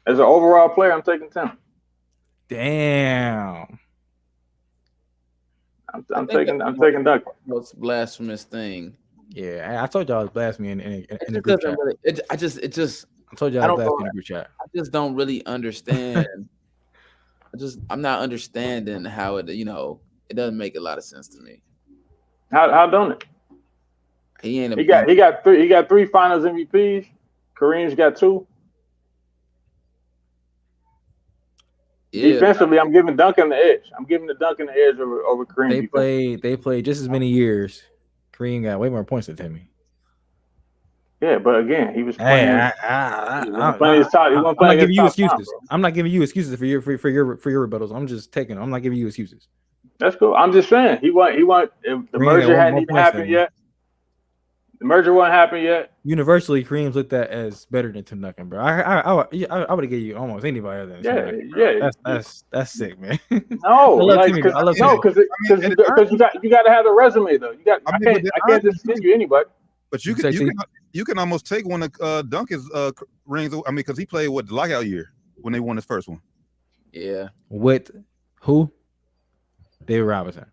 As an overall player, I'm taking Tim. Damn. I'm taking Duncan. Most blasphemous thing. Yeah, I told y'all it was blasphemy in the It group doesn't chat. really, it just I told I y'all it don't was blasphemy in know. the group chat. I just don't really understand. I'm not understanding how it doesn't make a lot of sense to me. How don't it? He ain't a He got 3 Finals MVPs. Kareem's got 2. yeah. Defensively, I'm giving Duncan the edge. I'm giving the Duncan the edge over Kareem. They played just as many years. Kareem got way more points than Timmy. Yeah, but again, he was playing. Hey, he wasn't playing his top. He wasn't I'm not playing giving his you top time, excuses. bro. I'm not giving you excuses for your rebuttals. I'm not giving you excuses. That's cool. I'm just saying he won. If the Kareem merger got hadn't more even points happened than yet. The merger wasn't happened yet. Universally, Kareem's looked at as better than Tim Duncan, bro. I would have given you almost anybody other than Tim Duncan, bro. Yeah. That's sick, man. No, love Timmy, I love Timmy. because you got to have the resume though. I can't just send you anybody. But you can almost take one of Duncan's rings. I mean, because he played the lockout year when they won his first one. Yeah. With who? David Robinson.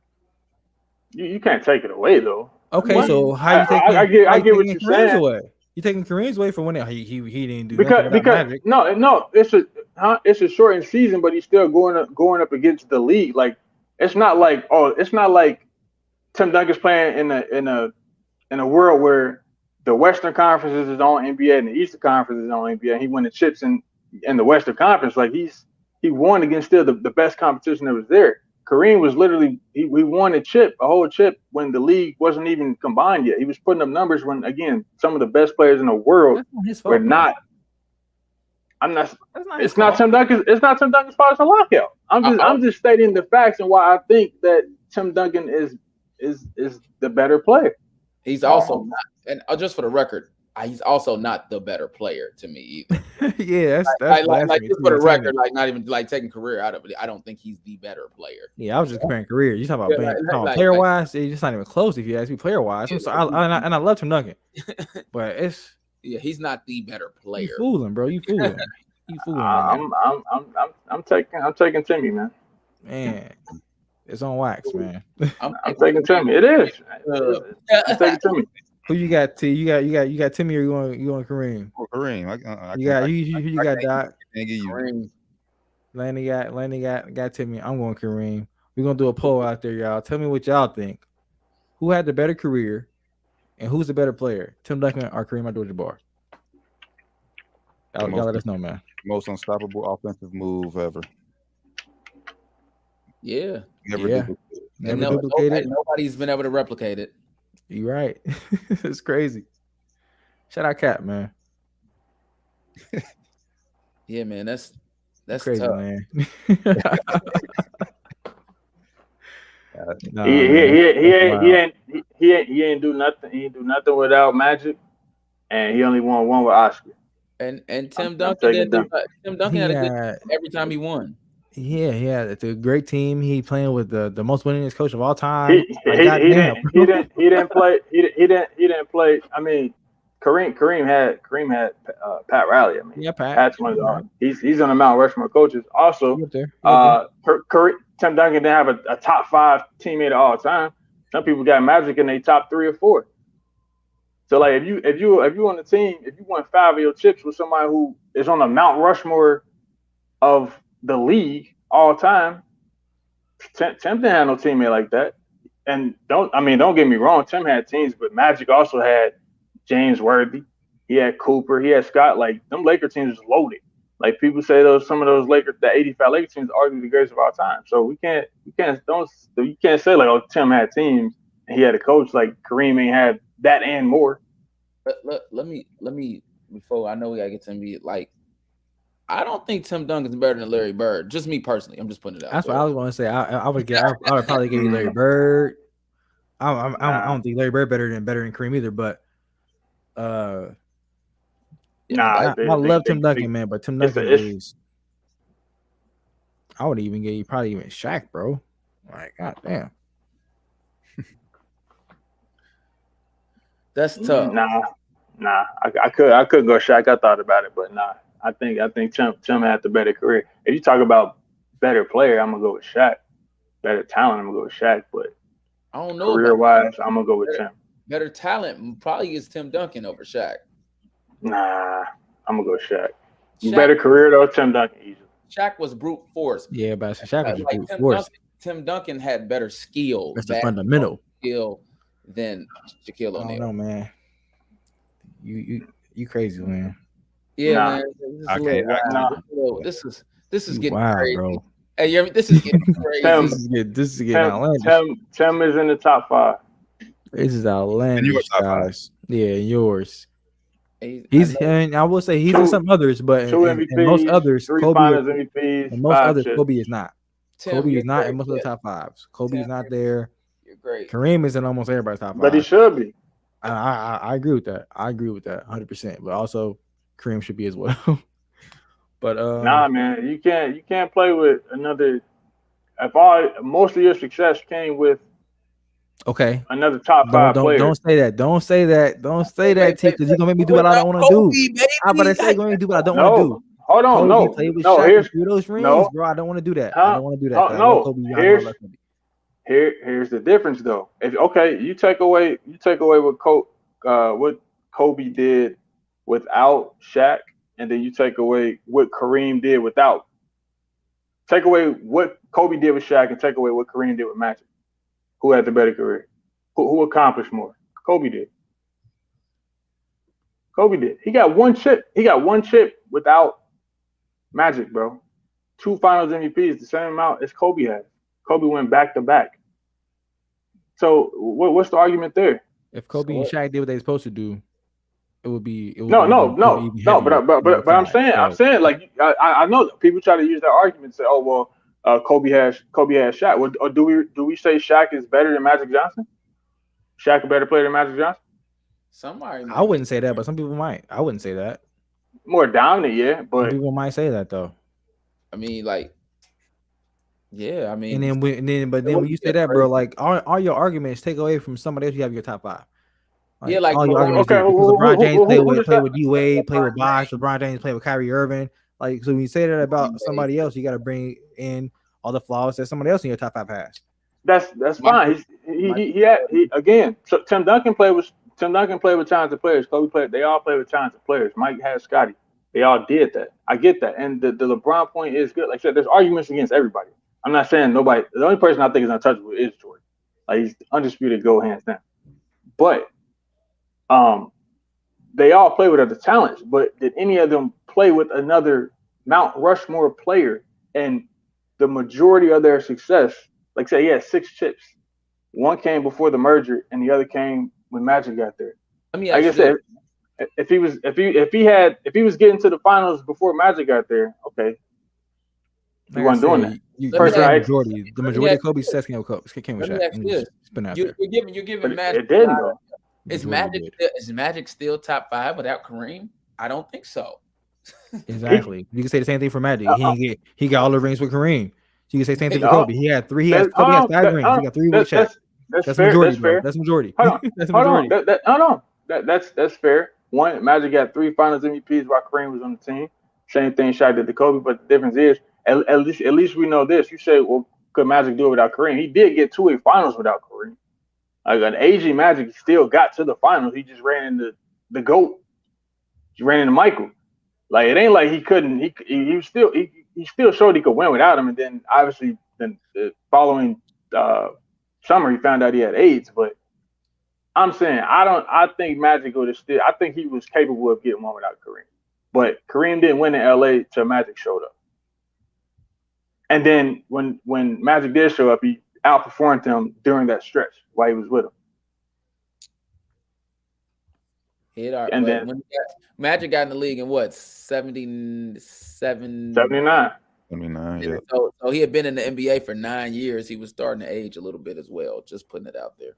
You can't take it away though. Okay, What? so how you taking? I get what you're saying. Away? You taking Kareem's away from when he didn't do because nothing without Magic. no, it's a shortened season, but he's still going up against the league. Like it's not like Tim Duncan's playing in a world where the Western Conference is his own NBA and the Eastern Conference is his own NBA. And he won the chips in the Western Conference. Like he won against still the best competition that was there. Kareem was literally he won a whole chip when the league wasn't even combined yet. He was putting up numbers when again some of the best players in the world were not. It's not Tim Duncan's fault. It's a lockout. I'm just stating the facts and why I think that Tim Duncan is the better player. He's also not, and just for the record, he's also not the better player to me either. Yeah, that's like just for the record, like not even like taking career out of it. I don't think he's the better player. Yeah, I was just comparing career. You talking about player wise? It's just not even close. If you ask me, player wise, I'm sorry, I love Tim Duncan, but he's not the better player. You fooling, bro. You fooling. You fooling. I'm taking Timmy, man. Man, it's on wax, man. I'm taking Timmy. It is. I'm taking Timmy. Who you got? You got Timmy, or you going Kareem? Oh, Kareem. You got Doc. Kareem. Lanny got Timmy. I'm going Kareem. We're gonna do a poll out there, y'all. Tell me what y'all think. Who had the better career, and who's the better player? Tim Duncan or Kareem Abdul-Jabbar? Y'all let us know, man. Most unstoppable offensive move ever. Yeah. Never duplicated. Nobody's been able to replicate it. You right. It's crazy. Shout out Cap, man. Yeah, man. That's crazy, tough. Man. He ain't do nothing. He ain't do nothing without Magic, and he only won one with Oscar. And Tim Duncan had a good every time he won. Yeah, it's a great team. He playing with the most winningest coach of all time. He didn't play. I mean, Kareem had Pat Riley. I mean, yeah, Pat. Pat's one of the he's on the Mount Rushmore coaches. Also, Tim Duncan didn't have a top 5 teammate of all time. Some people got Magic in their top 3 or 4. So like if you on the team, if you won 5 of your chips with somebody who is on the Mount Rushmore of the league all time, Tim didn't have no teammate like that. And don't get me wrong, Tim had teams, but Magic also had James Worthy, he had Cooper, he had Scott. Like them Laker teams was loaded. Like people say some of those Lakers, the '85 Laker teams are arguably the greatest of all time. So you can't say like, oh, Tim had teams and he had a coach. Like Kareem ain't had that and more. But let me before I know we gotta get to me, like I don't think Tim Duncan's better than Larry Bird. Just me personally. I'm just putting it out. That's what I was going to say. I would probably give you Larry Bird. I don't think Larry Bird better than Kareem either. But I love Tim Duncan, man. But Tim Duncan is. I would even give you probably even Shaq, bro. Like, goddamn. That's tough. Nah. I could go Shaq. I thought about it, but nah. I think Tim had the better career. If you talk about better player, I'm gonna go with Shaq. Better talent, I'm gonna go with Shaq. But I don't know. Career wise, I'm gonna go with Tim. Better talent probably is Tim Duncan over Shaq. Nah, I'm gonna go Shaq. Better career though, Tim Duncan easily. Shaq was brute force. Yeah, but Shaq was brute force. Tim Duncan had better skill. That's the fundamental skill than Shaquille O'Neal. I don't know, man. You crazy, man. Yeah, man. This is getting wild, crazy, bro. Hey, this is getting crazy. This is getting outlandish. Tim is in the top 5. This is outlandish, guys. Yeah, yours. And I will say he's in some others, but in most others, Kobe is not. Kobe is not in most of the top 5s. Kobe is not there. You're great. Kareem is in almost everybody's top 5. But he should be. I agree with that. 100%. But also Kareem should be as well. But nah, man, you can't play with another. Most of your success came with another top 5 player. Don't say that. Don't say that, T, because you're gonna make me do what I don't want to do. I'm about to say going to do what I don't want to do. Hold on, no. Here's those rings, bro. I don't want to do that. I don't want to do that. No, Here's the difference though. If you take away what Kobe did without Shaq, and then you take away what Kareem did without. Take away what Kobe did with Shaq and take away what Kareem did with Magic. Who had the better career? Who accomplished more? Kobe did. Kobe did. He got one chip. He got one chip without Magic, bro. 2 Finals MVPs, the same amount as Kobe had. Kobe went back to back. So what's the argument there? If Kobe and Shaq did what they supposed to do, it would be. No. But I'm saying like I know that people try to use that argument and say, oh well, Kobe has Shaq. Well, or do we say Shaq is better than Magic Johnson? Shaq a better player than Magic Johnson? Somebody. I wouldn't say that, but some people might. I wouldn't say that. More dominant, yeah, but some people might say that though. I mean, like, yeah, I mean, And then when you say that, bro, like all your arguments take away from somebody else. You have your top 5. Yeah, like, all your arguments. okay, LeBron James played with that? D Wade, played with Bosh. LeBron James played with Kyrie Irving. Like, so when you say that about somebody else, you got to bring in all the flaws that somebody else in your top 5 has. That's fine. He again. So Tim Duncan played with talented players. Kobe played. They all played with talented players. Mike had Scotty. They all did that. I get that. And the LeBron point is good. Like I said, there's arguments against everybody. I'm not saying nobody. The only person I think is untouchable is Jordan. Like, he's undisputed gold hands down. But they all play with other talents. But did any of them play with another Mount Rushmore player? And the majority of their success, like say he had 6 chips. One came before the merger, and the other came when Magic got there. I mean, like I said, if he was getting to the finals before Magic got there, okay, he wasn't doing that. The majority of Kobe's success came with Shaq. You're giving Magic. It didn't though. Is Magic still top 5 without Kareem? I don't think so. Exactly. You can say the same thing for Magic. He got all the rings with Kareem. So you can say the same thing for Kobe. He had 3. Kobe has 5 rings. He got 3 with Shaq. That's fair. Majority, bro. That's majority. That's majority. That's fair. One, Magic got 3 Finals MVPs while Kareem was on the team. Same thing Shaq did to Kobe, but the difference is at least we know this. You say, well, could Magic do it without Kareem? He did get 2 Finals without Kareem. Like an aging Magic still got to the finals. He just ran into the GOAT. He ran into Michael. Like, it ain't like he couldn't. He still showed he could win without him. And then obviously, the following summer, he found out he had AIDS. But I'm saying I think Magic would have still. I think he was capable of getting one without Kareem. But Kareem didn't win in LA till Magic showed up. And then when Magic did show up, he outperformed him during that stretch while he was with him. And then when Magic got in the league in what, 79? 79. Yeah. So he had been in the NBA for 9 years. He was starting to age a little bit as well. Just putting it out there.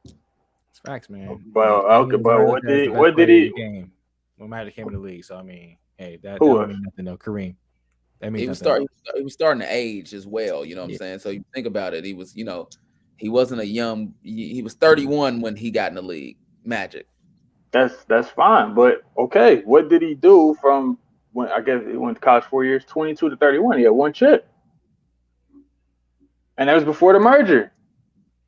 It's facts, man. Well, okay, but what did he? Game when Magic came in the league, so I mean, hey, that Who don't mean nothing. No, Kareem. That means he was starting to age as well. You know what I'm saying? So you think about it. He was, he wasn't a young. He was 31 when he got in the league. Magic. That's fine, but okay. What did he do from when? I guess he went to college 4 years, 22 to 31. He had 1 chip, and that was before the merger.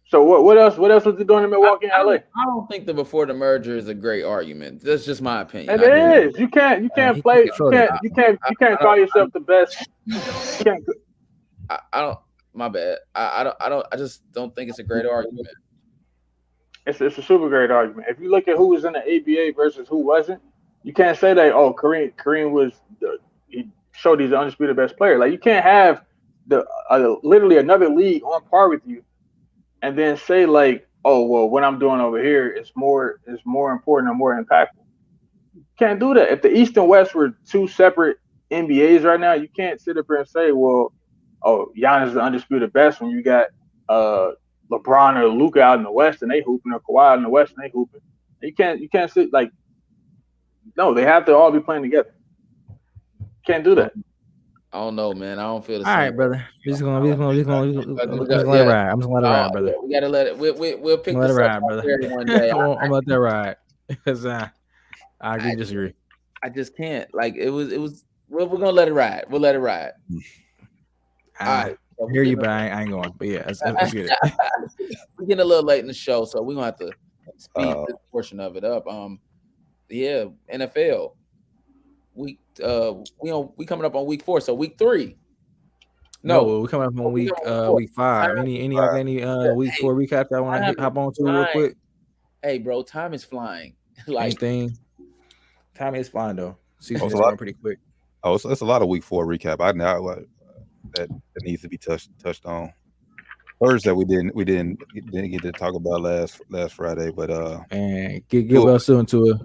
So what else? What else was he doing in Milwaukee and LA? I don't think the before the merger is a great argument. That's just my opinion. It is. You can't play. You can't call yourself the best. You can't. I don't. My bad. I just don't think it's a great argument. It's a super great argument. If you look at who was in the ABA versus who wasn't, you can't say that. Oh, Kareem was. He showed he's the undisputed best player. Like, you can't have literally another league on par with you, and then say like, oh well, what I'm doing over here is more important or more impactful. You can't do that. If the East and West were 2 separate NBAs right now, you can't sit up here and say, well, oh, Giannis is the undisputed best when you got LeBron or Luka out in the West and they hooping, or Kawhi out in the West and they hooping. You can't sit like, no, they have to all be playing together. Can't do that. I don't know, man. I don't feel the same. All right, brother. We're just gonna let it ride. I'm just gonna let it ride, brother. We gotta let it. We'll pick Let this it up ride, brother. one day. I'm gonna let that ride because I agree, disagree. I just can't. Like, it was. We're gonna let it ride. We'll let it ride. All right. I hear you, but I ain't going. But yeah, let's get it. We're getting a little late in the show, so we're gonna have to speed this portion of it up. Yeah, NFL. We coming up on week 4, so week 3. No, we're coming up on week 5. Any week 4 recap that I want to hop on to real quick? Hey, bro, time is flying. Like anything. Time is flying though. Season is going pretty quick. Oh, so it's a lot of week 4 recap. I know that needs to be touched on. Thursday we didn't get to talk about last Friday, but and get well soon to it.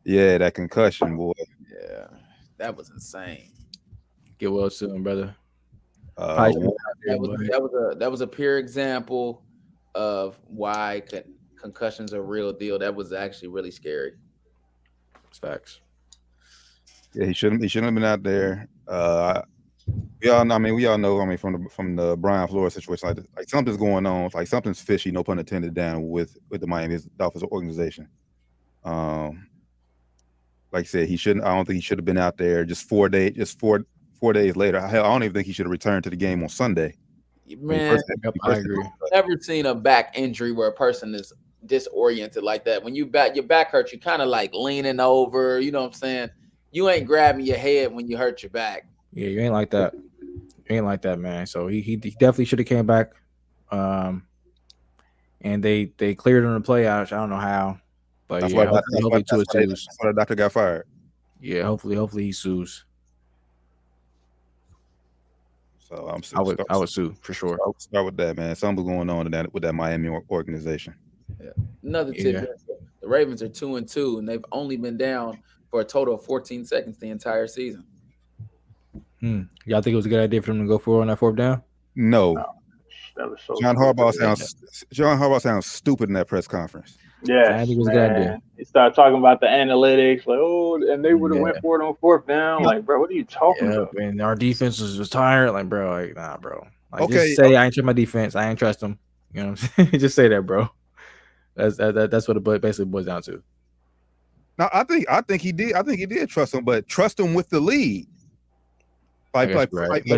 Yeah, that concussion, boy. Yeah, that was insane. Get well soon, brother. That was a pure example of why concussions are a real deal. That was actually really scary. It's facts. Yeah, he shouldn't have been out there. We all know. From the Brian Flores situation, like something's going on. Like something's fishy, no pun intended, down with the Miami Dolphins organization. Like I said, I don't think he should have been out there. Just 4 days later. Hell, I don't even think he should have returned to the game on Sunday. Man, I agree. I've never seen a back injury where a person is disoriented like that. When your back hurts, you kind of like leaning over. You know what I'm saying? You ain't grabbing your head when you hurt your back. Yeah, you ain't like that. You ain't like that, man. So he definitely should have came back. And they cleared him to play out. I don't know how, but that's yeah, hopefully that's why the doctor got fired. Yeah, hopefully he sues. So I would sue for sure. I'll start with that, man. Something's going on with that Miami organization. Yeah. Another tip: the Ravens are 2-2, and they've only been down for a total of 14 seconds the entire season. Y'all think it was a good idea for them to go for it on that 4th down? No. That was so John Harbaugh sounds stupid in that press conference. Yeah, I think it was a good idea. He started talking about the analytics, like, and they would have went for it on 4th down. Like, bro, what are you talking about? And our defense was tired. Like, bro, like, nah, bro. Like, Okay, just say I ain't trust my defense. I ain't trust them. You know what I'm saying? Just say that, bro. That's what it basically boils down to. No, I think he did. I think he did trust him, but trust him with the lead. But I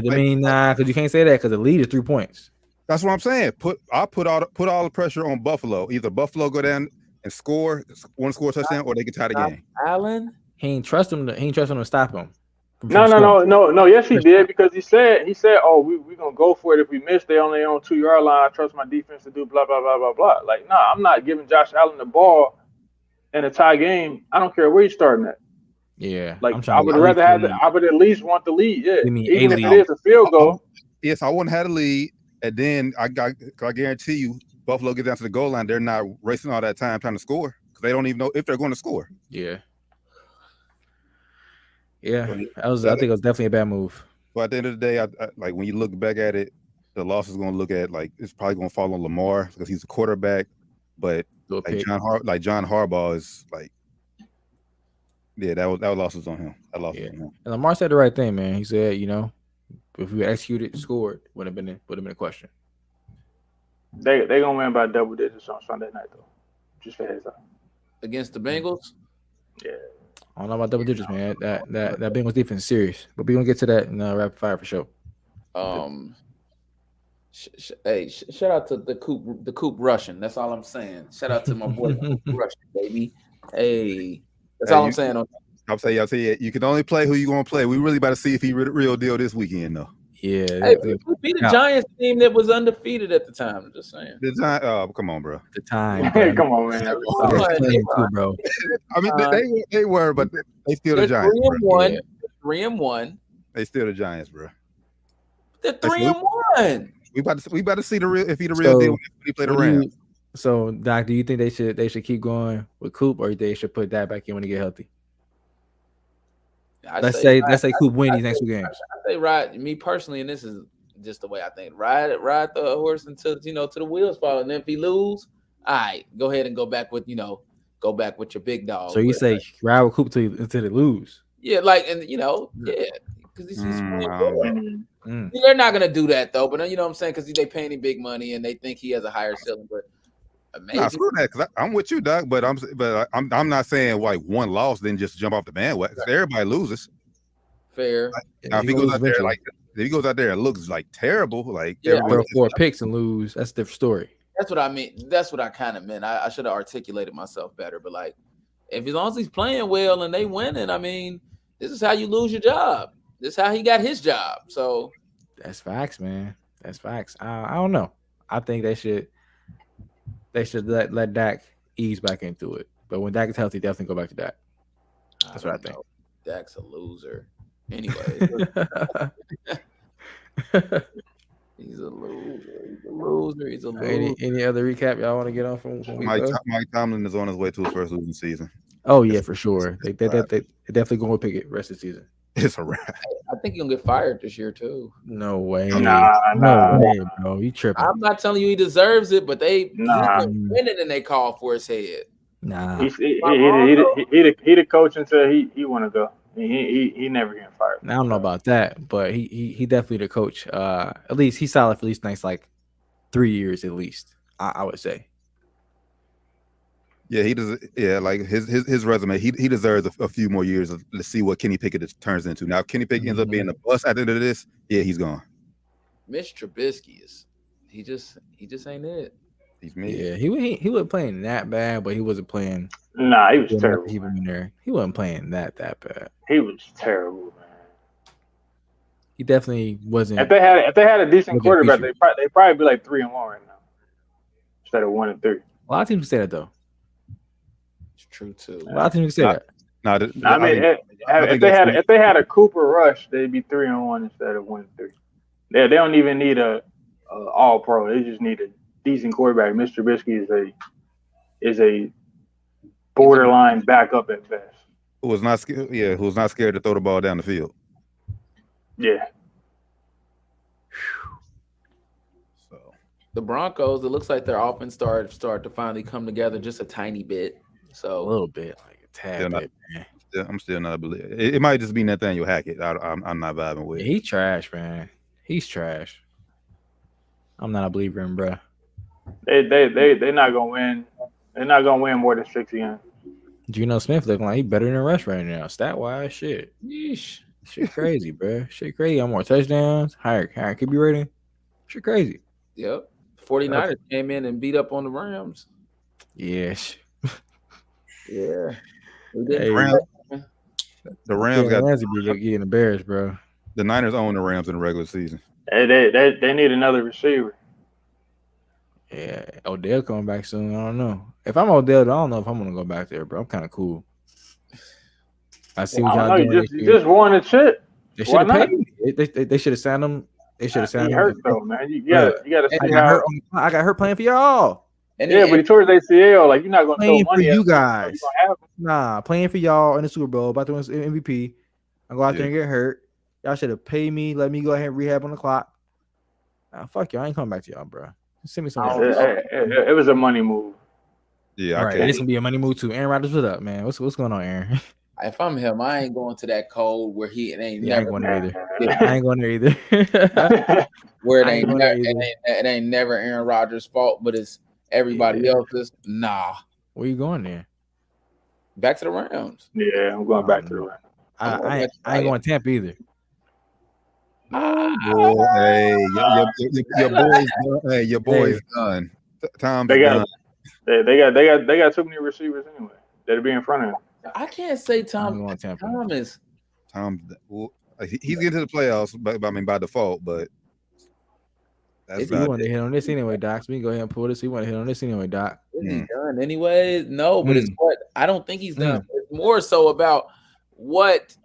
mean, nah, because you can't say that because the lead is 3 points. That's what I'm saying. Put all the pressure on Buffalo. Either Buffalo go down and score a touchdown, or they get tie the game. Allen, he ain't trust him to stop him. No. Yes, he did, because he said, oh, we gonna go for it if we miss. They only on 2-yard line. I trust my defense to do blah blah blah blah blah. Like, nah, I'm not giving Josh Allen the ball in a tie game. I don't care where he's starting at. Yeah, like I would rather have I would at least want the lead. Yeah, even if it is a field goal. Yes, I wouldn't have the lead, and then I guarantee you, Buffalo get down to the goal line. They're not racing all that time trying to score because they don't even know if they're going to score. Yeah. I think it was definitely a bad move. But at the end of the day, I like when you look back at it, the loss is going to look at like it's probably going to fall on Lamar because he's a quarterback. But like John Harbaugh is like, yeah, that loss was on him. That loss was on him. And Lamar said the right thing, man. He said, if we executed, scored, would have been a question. They gonna win by double digits on Sunday night though. Just a heads up. Against the Bengals? Yeah. I don't know about double digits, man. That Bengals defense is serious. But we're gonna get to that in rapid fire for sure. Shout out to the Coop Russian. That's all I'm saying. Shout out to my boy Russian, baby. Hey, that's all I'm saying. I'll say you can only play who you gonna play. We really about to see if he real deal this weekend though. Yeah, we beat the Giants team that was undefeated at the time. I'm just saying. The Giants, oh, come on, bro. The time, hey, come on, man. Bro. I mean, they were, but they still the Giants. 3-1. 3-1. They still the Giants, bro. They're 3-1. We about to see the real if he the real deal when he play the Rams. So, Doc, do you think they should keep going with Coop, or they should put that back in when he get healthy? Let's say Coop win these next 2 games. I say ride me personally, and this is just the way I think. Ride the horse until to the wheels fall, and then if he lose, all right, go ahead and go back with your big dog. So you say ride with Coop until they lose? Yeah, because he's they're not gonna do that though. But you know what I'm saying, because they paying him big money and they think he has a higher ceiling. But maybe. Nah, screw that, because I'm with you, Doc. But I'm not saying like one loss then just jump off the bandwagon. Because everybody loses. Fair. Now, if he goes out there like If he goes out there and looks like terrible, like Yeah, everybody, Throw 4 picks and lose. That's a different story. That's what I mean. That's what I kind of meant. I should have articulated myself better. But like, if as long as he's playing well and they winning, I mean, this is how you lose your job. This is how he got his job. So That's facts, man. That's facts. I don't know. I think they should let Dak ease back into it. But when Dak is healthy, definitely go back to Dak. That's what I think. Dak's a loser. Anyway, he's a loser. He's a loser. Any other recap y'all want to get on from Mike Tomlin is on his way to his first losing season. Oh yeah, for sure. They definitely going to pick it rest of the season. It's a wrap. I think he'll get fired this year too. No way. Nah. No way, bro. You tripping? I'm not telling you he deserves it, but he's Nah. been winning and they call for his head. Nah. He the coach until he want to go. He never getting fired. I don't know about that, but he definitely the coach. At least he's solid for at least next like 3 years at least. I would say. Yeah, he does. Yeah, like his resume, he deserves a few more years to see what Kenny Pickett turns into. Now, if Kenny Pickett ends up being a bust at the end of this, yeah, he's gone. Mitch Trubisky he just ain't it. He's me. Yeah, he wasn't playing that bad, but he wasn't playing. Nah, he was terrible. He wasn't playing that bad. He was terrible, man. He definitely wasn't. If they had a decent Look at quarterback, Fisher. they'd probably be like 3-1 right now instead of 1-3. A lot of teams say that though. It's true too. A lot of teams say that. If they had a Cooper Rush, they'd be 3-1 instead of 1-3. They don't even need a all pro. They just need a decent quarterback. Mr. Trubisky is a borderline backup at best. Who was not scared to throw the ball down the field. Yeah. So The Broncos, it looks like their offense started to finally come together just a tiny bit. A So little bit, like a tad bit, man. I'm still not believing. It might just be Nathaniel Hackett. I'm not vibing with. Yeah, he's trash, man. He's trash. I'm not a believer in, bro. They're not gonna win. They're not gonna win more than 6 games. Geno Smith looking like he better than Rush right now. Stat wise, shit. yeesh. Shit crazy, bro. Shit crazy. I'm more touchdowns, higher QB rating. Shit crazy. Yep. 49ers came in and beat up on the Rams. Yeah. Yeah. Hey, The Rams got Ramsey be getting embarrassed, bro. the Niners own the Rams in the regular season. They need another receiver. Yeah, Odell coming back soon. I don't know. If I'm Odell, I don't know if I'm gonna go back there, bro. I'm kind of cool. I see what y'all doing. You just won a chip. They should have paid me. They should have signed him. They should have signed He him. hurt though, man. You gotta see how. I got hurt playing for y'all. And Yeah, but he tore his ACL. Like you're not gonna throw Playing for money at you him. guys. You gonna have him. Nah, playing for y'all in the Super Bowl, about to win MVP. I go out there and get hurt. Y'all should have paid me. Let me go ahead and rehab on the clock. Nah, fuck y'all. I ain't coming back to y'all, bro. Send me some. It was a money move. Yeah, All right, it's gonna be a money move too. Aaron Rodgers, what up, man? What's going on, Aaron? if I'm him, I ain't going to that code where it ain't Yeah, I ain't never going there either. I ain't going there either. where I ain't going there either. it ain't never Aaron Rodgers' fault, but it's everybody else's. Nah. Where you going there? Back to the Rams. Yeah, I'm going back to the Rams. I ain't going to Tampa either. Hey, your boy's done. Tom's They got done. they got too many receivers anyway. That'll be in front of him. I can't say I'm Tom going Tampa. Thomas. He's getting to the playoffs, by default, but that's If you not want to it. hit on this anyway, Doc, so we can go ahead and pull this. You want to hit on this anyway, Doc? Is he done anyway? No, but it's what I don't think he's done. It's more so about what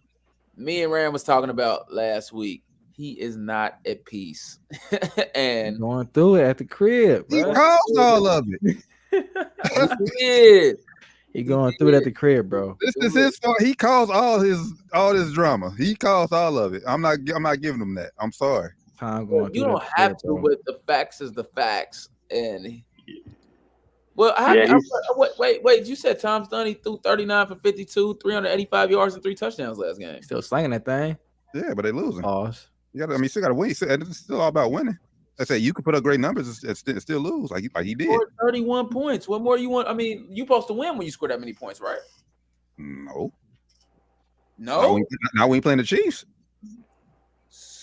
me and Rand was talking about last week. He is not at peace. And Going through it at the crib, He bro. caused all of it. he did. He going through it at the crib, bro. This is his fault. He caused all this drama. He caused all of it. I'm not giving him that. I'm sorry. Time going You through don't it at the have crib, to, bro. but the facts is the facts. And wait, you said Tom's done. He threw 39 for 52, 385 yards and 3 touchdowns last game. Still slanging that thing. Yeah, but they losing. Pause. You still got to win. It's still all about winning. I say you could put up great numbers and still lose like he did. Scored 31 points. What more you want? I mean, you supposed to win when you score that many points, right? No. No. Now we ain't playing the Chiefs.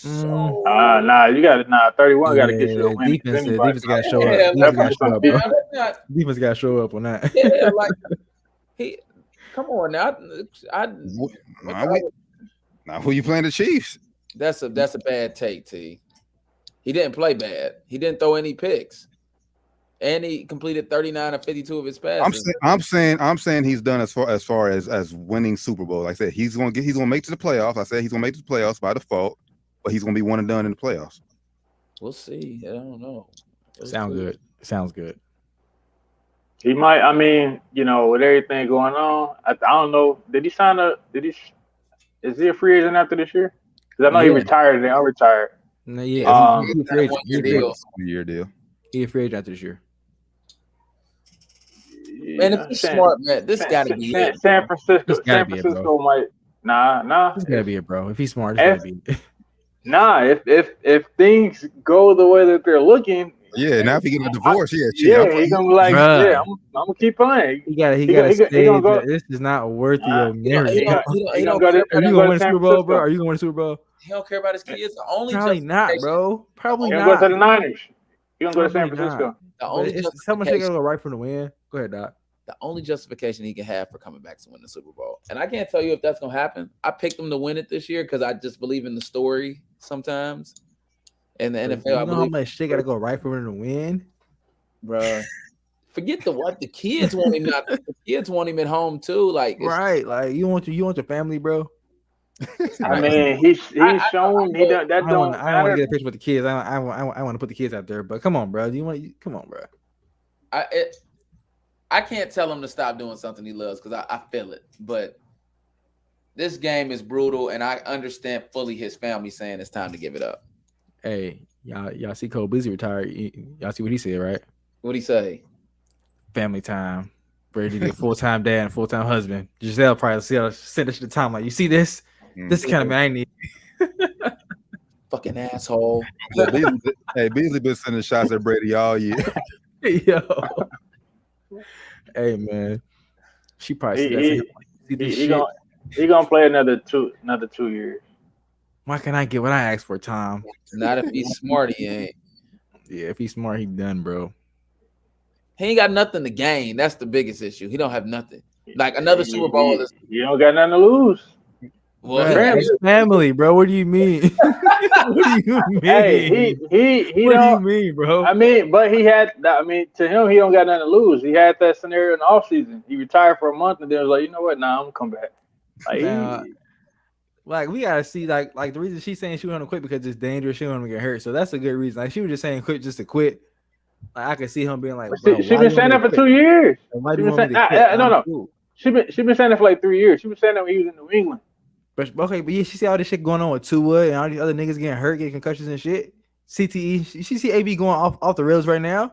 So Nah, you got it. 31 got to get you a win. Defense got to show yeah, up. like, Defense got to show up, man, bro. that's not, Defense got to show up on that. yeah, like he. Come on now, Now who you playing the Chiefs? that's a bad take, T. He didn't play bad. He didn't throw any picks, and he completed 39 of 52 of his passes. I'm saying he's done as far as winning Super Bowl. Like I said, he's gonna make it to the playoffs. I said he's gonna make it to the playoffs by default, but he's gonna be one and done in the playoffs. We'll see. I don't know. Sounds good. He might. I mean, with everything going on, I don't know. Did he sign is he a free agent after this year? Because I know he retired and I'm retired. No, yeah, He's a free agent. Year deal. He a free agent after this year. Man, if he's smart, man, this got to be it. San Francisco. San Francisco might. Nah. This gotta be it, bro. If he's smart, it's gotta be it. Nah, if things go the way that they're looking. Yeah, now if he get a divorce, he's gonna be like, Bruh. I'm gonna keep playing. He gotta stay. Go, this is not worthy of marriage. He gonna go to, Are you gonna win the Super Bowl, bro? Are you gonna win the Super Bowl? He don't care about his kids. The only Probably not, bro. Probably He not. gonna go to the Niners. He gonna go to San Probably Francisco. The only someone should go right from the win. Go ahead, Doc. The only justification he can have for coming back to win the Super Bowl, and I can't tell you if that's gonna happen. I picked him to win it this year because I just believe in the story sometimes. And the NFL, you know how much shit gotta go right for him to win, bro. Forget what the kids want him not. The kids want him at home too. Like right? Like you want your family, bro. I mean, he's shown he don't. That I don't want to matter. get a picture with the kids. I want to put the kids out there, but come on, bro. Come on, bro. I can't tell him to stop doing something he loves because I feel it. But this game is brutal, and I understand fully his family saying it's time to give it up. Hey, y'all see Cole Beasley retired? Y'all see what he said, right? What'd he say? Family time. Brady be a full-time dad and full-time husband. Giselle probably sent us the time like, you see this? This is the kind of man I need. Fucking asshole. Beasley been sending shots at Brady all year. Yo. Hey man, she probably he gonna play another 2 years. Why can't I get what I asked for, Tom? Not if he's smart, he ain't. Yeah, if he's smart, he done, bro. He ain't got nothing to gain. That's the biggest issue. He don't have nothing. Like another Super Bowl is. You don't got nothing to lose. Well, bro, his family, bro. What do you mean? What do you mean? Hey, he what don't. do you mean, bro? I mean, but he had. I mean, to him, he don't got nothing to lose. He had that scenario in the offseason. He retired for a month and then was like, you know what? Nah, I'm gonna come back. Like we gotta see, like the reason she's saying she want to quit because it's dangerous. She don't want to get hurt, so that's a good reason. Like she was just saying quit just to quit. Like I could see him being like, bro, she been saying that for 2 years. Why do you want me to quit? No. She been saying that for like 3 years. She been saying that when he was in New England. But yeah, she see all this shit going on with Tua and all these other niggas getting hurt, getting concussions and shit. CTE, she see AB going off the rails right now.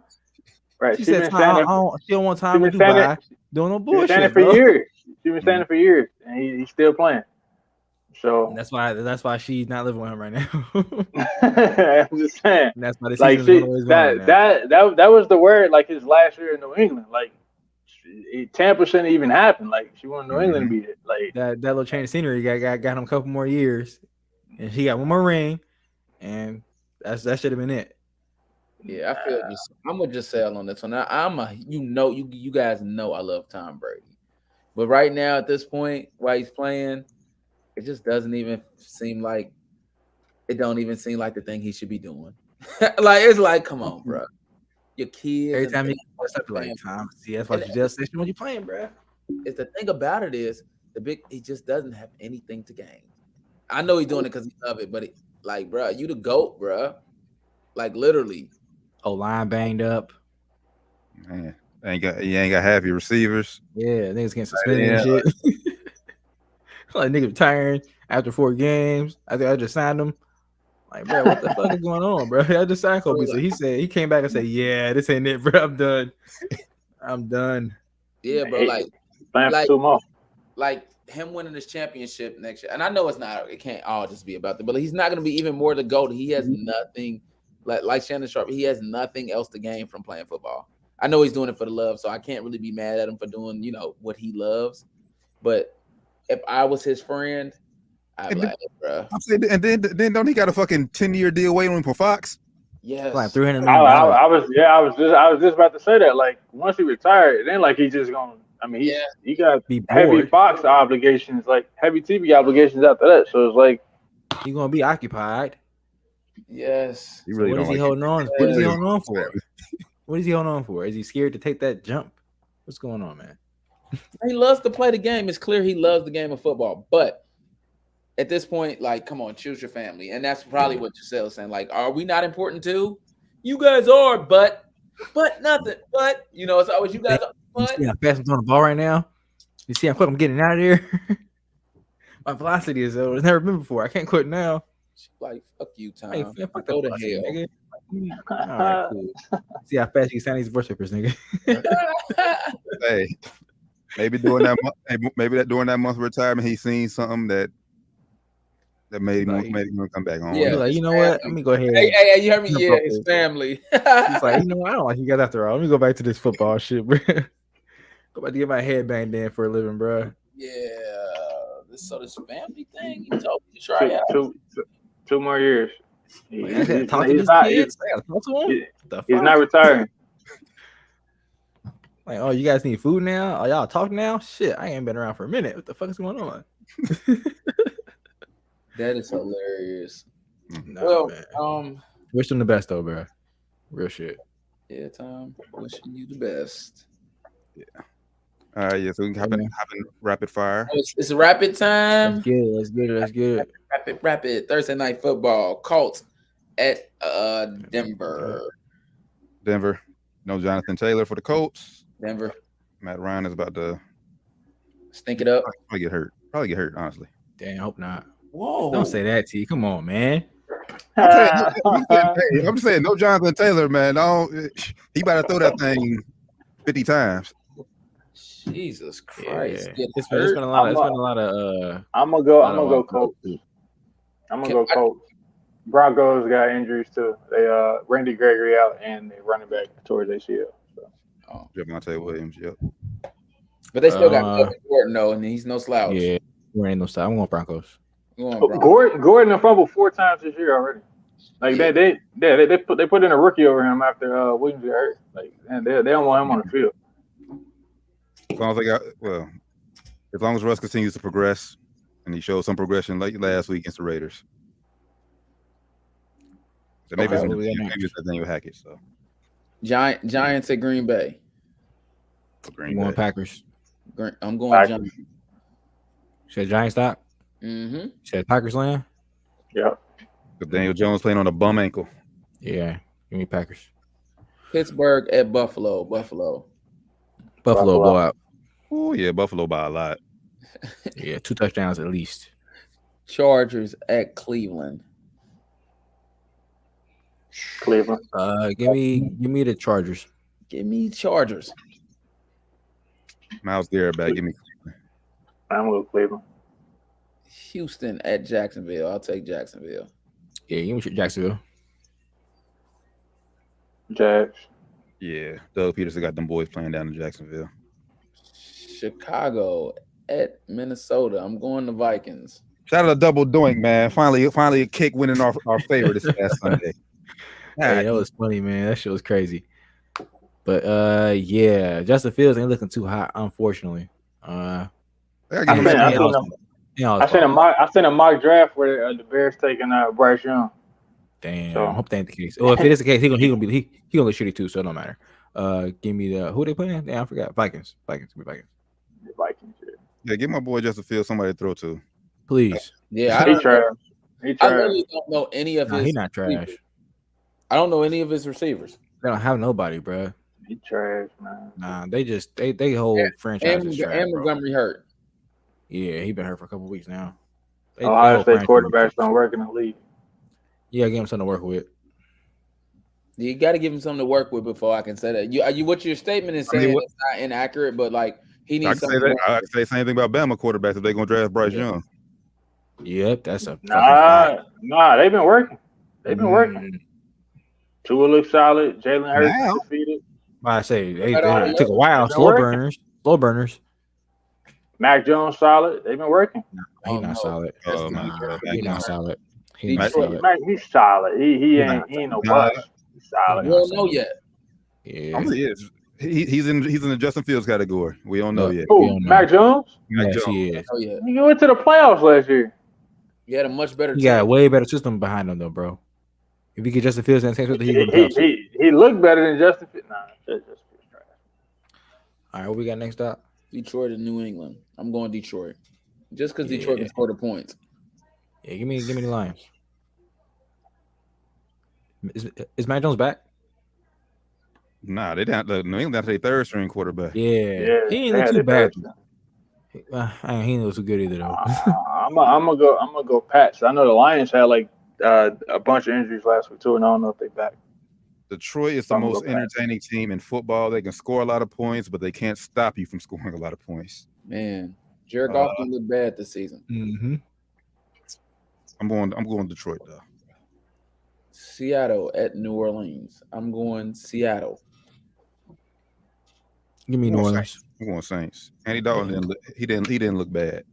Right. She said she don't want time to Dubai doing no bullshit. She's saying it for years. She's been saying it for years, and he's still playing. So that's why she's not living with him right now. I'm just saying. And that's why this like that was the word like his last year in New England. Like Tampa shouldn't even happen. Like she wanted New England to beat it. Like that little change of scenery got him a couple more years, and he got one more ring, and that should have been it. Yeah, I feel I'm gonna just sail on this one. You guys know I love Tom Brady, but right now at this point while he's playing, it just doesn't even seem like the thing he should be doing. Like it's like, come on, bro. Your kids. Every time he goes up, like Tom, see that's why you just say when you playing, bro. It's the thing about it is he just doesn't have anything to gain. I know he's doing it because he love it, but bro, you the GOAT, bro. Like literally. O-line banged up. Man, you ain't got half your receivers. Yeah, niggas getting suspended and shit. Like niggas retiring after 4 games. I think I just signed him. Like, bro, what the fuck is going on, bro? I just signed Kobe. So he came back and said, "Yeah, this ain't it, bro. I'm done. I'm done." Yeah, bro. Like him winning this championship next year, and I know it can't all just be about that, but he's not gonna be even more the GOAT. He has nothing. Like Shannon Sharpe, he has nothing else to gain from playing football. I know he's doing it for the love, so I can't really be mad at him for doing, what he loves. But if I was his friend, I'm like, bro. I'm saying, and then don't he got a fucking 10-year deal waiting on him for Fox? Yes. Like $300 I million. I was just about to say that. Like once he retired, it ain't like he's just gonna. I mean, he got Be heavy bored. Fox obligations, like heavy TV obligations after that. So it's like He's gonna be occupied. Yes. He really What don't is he like holding on? Yeah. What is he holding on for? What is he holding on for? Is he scared to take that jump? What's going on, man? He loves to play the game. It's clear he loves the game of football. But at this point, like, come on, choose your family. And that's probably what Giselle's saying. Like, are we not important too? You guys are, but nothing. But it's always you guys are. You But see how fast I'm throwing the ball right now? You see how quick I'm getting out of there? My velocity is it's never been before. I can't quit now. like, fuck you, Tom. Hey, fuck Go the to velocity, hell. nigga. All right, cool. See how fast you can sign these divorce papers, nigga. Hey, maybe during that month of retirement, he seen something that made him come back home. Yeah. He's like, you know what? Let me go ahead. Hey, you heard me? Jump Yeah, off his this. family. He's like, you know what? I don't like you guys after all. Let me go back to this football shit, bro. Go back to get my head banged in for a living, bro. Yeah. This family thing. You told me to try out. two more years. Like, I gotta talk to He's these not, kids. I gotta talk to them. The he's fuck? not retiring. Like, oh, you guys need food now? Oh, y'all talk now? Shit, I ain't been around for a minute. What the fuck is going on? That is hilarious. Nah, Well, man. Wish them the best though, bro. Real shit. yeah, Tom. Wishing you the best. All right, yeah. So we can hop in rapid fire. Oh, it's rapid time. Let's get it. Rapid. Thursday night football. Colts at Denver. Denver. No Jonathan Taylor for the Colts. Denver. Matt Ryan is about to Stink it up. probably get hurt, honestly. Damn, hope not. Whoa. Don't say that, T. Come on, man. I'm saying no Jonathan Taylor, man. He about to throw that thing 50 times. Jesus Christ. Yeah. Get It's been a lot of I'm gonna go Colts. I'm gonna go Colts. Broncos got injuries too. They Randy Gregory out and they running back towards ACL. So. Javonte Williams, yep. But they still got Melvin Gordon though, and he's no slouch. Yeah, there ain't no style. I'm going Broncos. Gordon fumbled 4 times this year already. Like they put in a rookie over him after Williams got hurt. Like and they don't want him on the field. As long as Russ continues to progress and he showed some progression like last week against the Raiders. So maybe it's Nathaniel Hackett. So Giants at Green Bay. I'm going Packers. I'm going Giants. Said Giants stop. Mm-hmm. Said Packers land. Yep. Daniel Jones playing on a bum ankle. Yeah, give me Packers. Pittsburgh at Buffalo. Buffalo blowout. Oh yeah, Buffalo by a lot. Yeah, 2 touchdowns at least. Chargers at Cleveland. Cleveland. Give me the Chargers. Give me Chargers. Myles Garrett back. Give me Cleveland. I'm with Cleveland. Houston at Jacksonville. I'll take Jacksonville. Yeah, give me Jacksonville. Jags. Yeah, Doug Peterson got them boys playing down in Jacksonville. Chicago at Minnesota. I'm going to Vikings. Shout out to Double Doink, man. Finally a kick winning our favor this past Sunday. Hey, that was funny, man. That shit was crazy. But yeah, Justin Fields ain't looking too hot, unfortunately. I seen a mock draft where the Bears taking Bryce Young. Damn, So. I hope that ain't the case. Well, if it is the case, he gonna look shitty too, so it don't matter. Give me the who they playing? Damn, I forgot. Vikings. Give me Vikings. The Vikings. Yeah, give my boy Justin Fields somebody to throw to. Please. Yeah, He trash. I really don't know any of his. He's not trash. receivers. I don't know any of his receivers. They don't have nobody, bro. He trash, man. Nah, they whole franchise is trash. And Bro. Montgomery hurt. Yeah, he been hurt for a couple weeks now. Ohio State quarterbacks don't work in the league. Yeah, give him something to work with. You got to give him something to work with before I can say that. You what your statement is saying is not inaccurate, but like he I needs can something. say that. I can say the same thing about Bama quarterbacks if they're gonna draft Bryce Young. Yep, that's a Nah, they've been working. They've been working. Tua looks solid. Jalen Hurts defeated. I say they took a while. Slow burners. Mac Jones solid. They've been working. He not solid. That's Oh, not- man. He not solid. He not Detroit- solid. Mac, he's solid. He Nah. ain't no Nah. bust. He's solid. We don't know yet. Yeah. He is. He's in the Justin Fields category. We don't know yet. We Who? don't know. Mac Jones? Mac Yes, Jones. he is. Oh yeah, He went to the playoffs last year. he had a much better. He got a team. way better system behind him though, bro. If he could Justin Fields and Texas, he would have. He looked better than Justin Fields. Nah, Justin Fields trash. All right, what we got next up? Detroit and New England. I'm going Detroit, just because Yeah. Detroit can score the points. Yeah, give me the Lions. Is Mac Jones back? Nah, they down. New England down to their third string quarterback. Yeah, he ain't they look had too it bad. first. He ain't look too good either though. I'm gonna go Pats. I know the Lions had like a bunch of injuries last week too, and I don't know if they back. Detroit is the I'm gonna most go Pats. entertaining team in football. They can score a lot of points, but they can't stop you from scoring a lot of points. Man, Jared Goff didn't look bad this season. Mm-hmm. I'm going Detroit though. Seattle at New Orleans. I'm going Seattle. Give me New Orleans. I'm going Saints. Andy Dalton didn't look bad.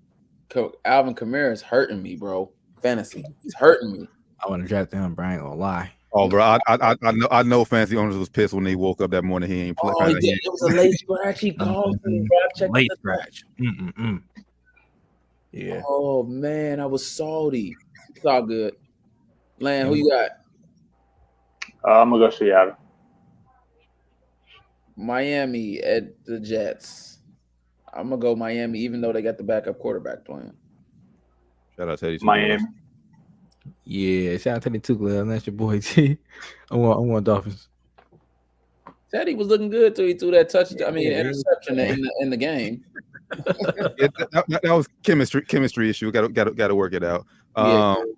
Alvin Kamara is hurting me, bro. Fantasy. He's hurting me. I want to draft him, but I ain't gonna lie. Oh, bro, I know fantasy owners was pissed when they woke up that morning. He ain't playing. Oh, he did. It was a late scratch. He called me, bro. I checked Late the- scratch. Yeah. Oh man, I was salty. It's all good. Land, who you got? I'm gonna go Seattle. Miami at the Jets. I'm gonna go Miami, even though they got the backup quarterback playing. Shout out Teddy. Miami. Yeah. Shout out to the two club. That's your boy T. I want Dolphins. Teddy was looking good till he threw that touchdown. I mean, Yeah. interception in the game. Yeah, that was chemistry issue. Got to work it out.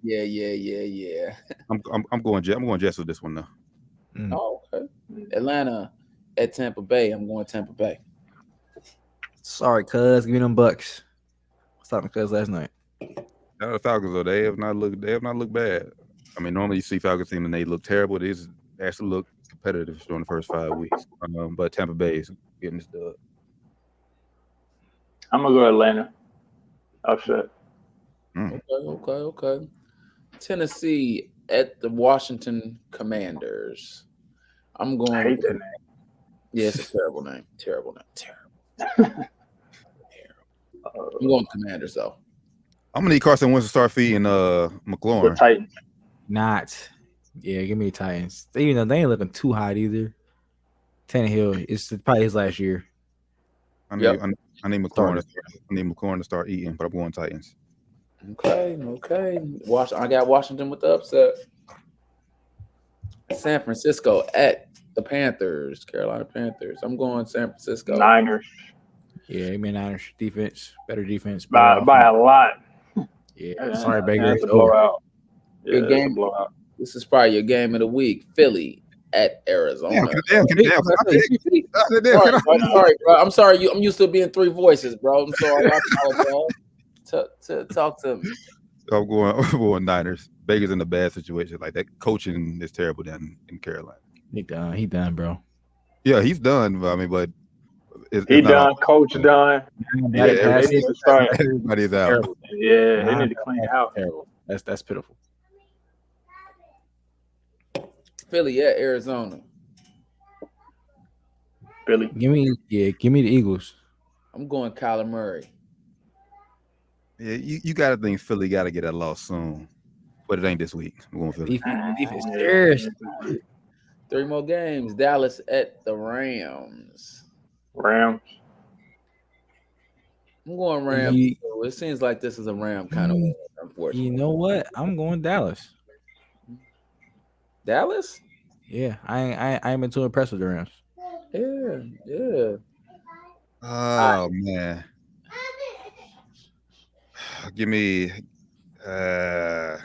Yeah. I'm going Jets with this one though. Oh, okay. Atlanta at Tampa Bay. I'm going Tampa Bay. Sorry, cuz. Give me them Bucks. I was talking to cuz last night. Now the Falcons though, they have not looked bad. I mean, normally you see Falcons team and they look terrible. They just actually look competitive during the first 5 weeks. But Tampa Bay is getting this dub. I'm gonna go Atlanta. Upset. Okay. Tennessee at the Washington Commanders. I'm going. I hate that name. Yeah, it's a terrible name. Terrible. I'm going Commanders though. I'm gonna need Carson Wentz to start feeding The McLaurin. Titans. Not. Yeah, give me the Titans. Even though they ain't looking too hot either. Tannehill, it's probably his last year. I need McLaurin. I need McLaurin to start eating, but I'm going Titans. Okay. I got Washington with the upset. San Francisco at the Panthers, Carolina Panthers. I'm going San Francisco. Niners. Yeah, give me Niners defense, better defense. By a lot. Yeah, sorry, Baker. That's It's a over. blowout. Good Yeah, it's game. a blowout. This is probably your game of the week. Philly at Arizona. Damn. Sorry, bro. I'm sorry. I'm used to being three voices, bro. I'm sorry. I apologize. Talk to me. I'm going Niners. Baker's in a bad situation. Like that coaching is terrible down in Carolina. He done, bro. Yeah, he's done. I mean, but He done. Coach done. Yeah, They need to start. everybody's out. Terrible. Yeah, they need to clean it out. Terrible. That's pitiful. Philly at Arizona. Billy. Give me the Eagles. I'm going Kyler Murray. Yeah, you got to think Philly got to get that loss soon, but it ain't this week. I'm going Philly. Defense serious. 3 more games. Dallas at the Rams. Rams. I'm going Rams. It seems like this is a Ram kind of win, unfortunately. You know what? I'm going Dallas. Dallas? Yeah, I ain't been too impressed with the Rams. Yeah. Oh man, give me the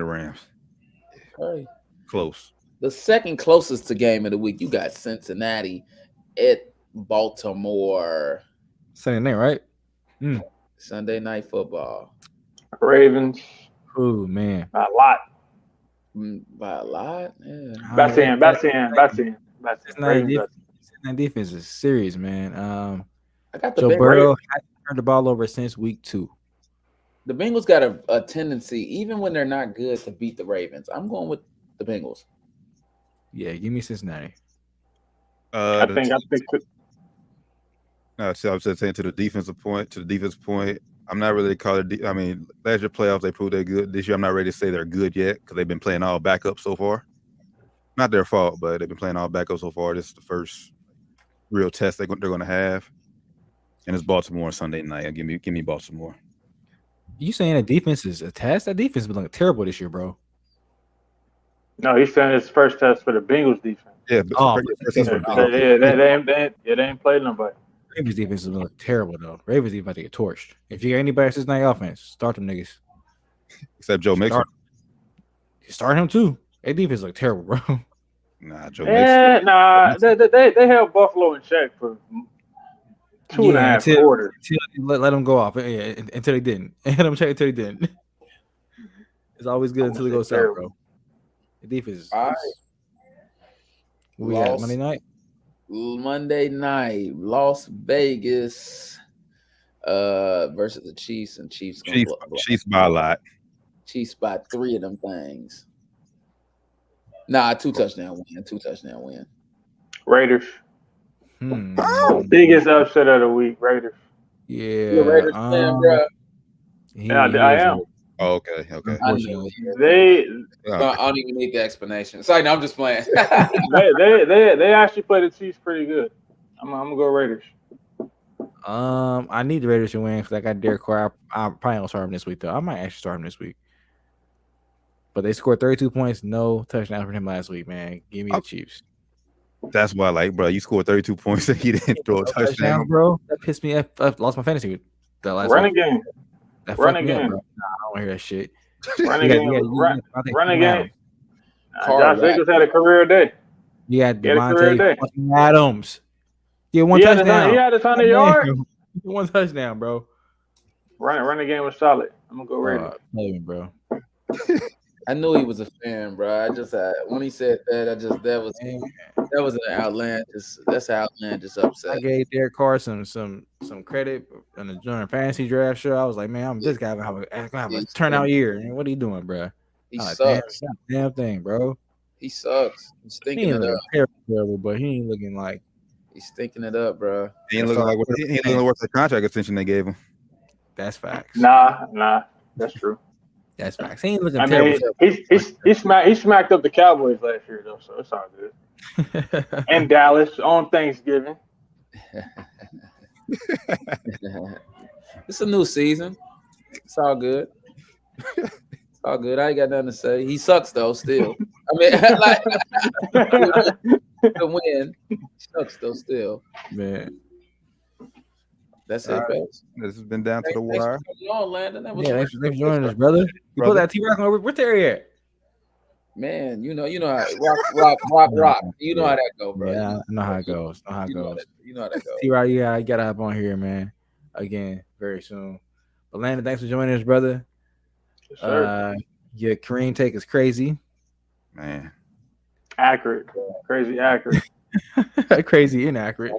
Rams. Okay. Close. The second closest to game of the week, you got Cincinnati at Baltimore. Sunday night, right? Sunday Night Football. Ravens. Oh man, A lot. By a lot? Yeah. Bats in. Cincinnati defense is serious, man. I got the Joe Bengals. Burrow hasn't turned the ball over since week 2. The Bengals got a tendency, even when they're not good, to beat the Ravens. I'm going with the Bengals. Yeah, give me Cincinnati. I think. So I was just saying to the defensive point. I'm not really calling it. I mean, last year playoffs they proved they're good. This year I'm not ready to say they're good yet because they've been playing all backup so far. Not their fault, but they've been playing all backup so far. This is the first real test they're going to have, and it's Baltimore Sunday night. Give me Baltimore. You saying the defense is a test? That defense has been looking terrible this year, bro. No, he's saying it's first test for the Bengals defense. Yeah, but they ain't played nobody. Ravens defense has been looking terrible though. Ravens defense about to get torched. If you got anybody since night offense, start them niggas. except Joe Mixon. Start him too. Their defense look terrible, bro. Nah, Joe Mixon. Yeah, nah. They held Buffalo in check for 2.5 quarters. Until let them go off. Yeah, until they didn't. Let them check until they didn't. It's always good until it goes south, bro. The defense. All right. We got Monday night. Monday night, Las Vegas versus the Chiefs, and Chiefs by a lot. Chiefs by 3 of them things. Nah, 2 touchdown win. Raiders. Biggest upset of the week, Raiders. Yeah. You're a Raiders fan, bro. Yeah, I am. Oh, okay. I don't even need the explanation. Sorry, no, I'm just playing. they actually play the Chiefs pretty good. I'm gonna go Raiders. I need the Raiders to win because I got Derek Carr. I probably don't start him this week though. I might actually start him this week. But they scored 32 points, no touchdown for him last week, man. Give me the Chiefs. That's why, you scored 32 points and he didn't throw a touchdown, bro. That pissed me off. I lost my fantasy the last Running game. Running game. Nah, I don't want to hear that shit. Running game. Josh Jacobs had a career day. You had Devontae Adams. He had one touchdown. He had a ton of yards. One touchdown, bro. Running game was solid. I'm gonna go Raiders. Bro. I knew he was a fan, bro. I just when he said that, that was an outlandish. That's an outlandish upset. I gave Derek Carr some credit on the during fantasy draft show. I was like, man, I'm this guy gonna have a turnout year. What are you doing, bro? He sucks. Damn thing, bro. He sucks. He's stinking it up. Terrible, but he ain't looking like he's stinking it up, bro. He ain't looking like worth the contract extension they gave him. That's facts. Nah, that's true. That's facts. He ain't looking terrible. He smacked up the Cowboys last year though, so it's all good. And Dallas on Thanksgiving. It's a new season. It's all good. It's all good. I ain't got nothing to say. He sucks though. Still, I mean, like the win he sucks though. Still, man. That's it, folks. This has been down to the wire. Thanks for joining us, brother. You put that T-Rock over. Where Terry at? Man, you know how rock. You know how that go, bro. Yeah, I know how it goes. You know how that goes. T-Rock, yeah, I gotta hop on here, man. Again, very soon. But Landon, thanks for joining us, brother. Yes, sir. Your Kareem take is crazy. Man. Accurate. Crazy accurate. Crazy inaccurate.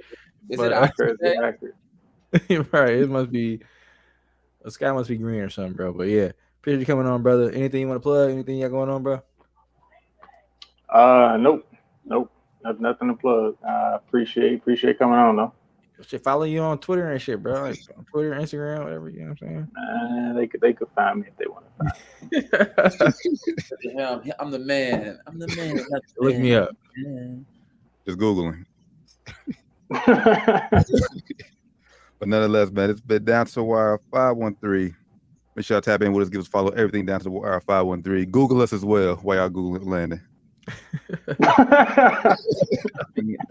Is it accurate? Right. It must be the sky must be green or something, bro. But yeah, appreciate you coming on, brother. Anything you want to plug? Anything you got going on, bro? Nope. Nothing to plug. Appreciate coming on though. Should follow you on Twitter and shit, bro. Like on Twitter, Instagram, whatever. You know what I'm saying? They could find me if they want to find me. Yeah, I'm the man. Look me up. Just Googling. But nonetheless, man, it's been down to the wire 513. Make sure y'all tap in with us. Give us a follow. Everything down to the wire 513. Google us as well while y'all Googling Landon.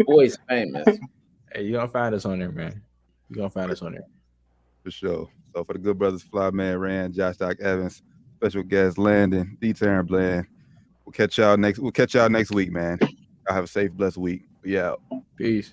Boy's famous. Hey, you gonna find us on there, man. You gonna find us on there. For sure. So for the good brothers, Fly Man Rand, Josh Doc Evans, special guest Landon, D. Taryn Bland. We'll catch y'all next week, man. Y'all have a safe, blessed week. We out. Peace.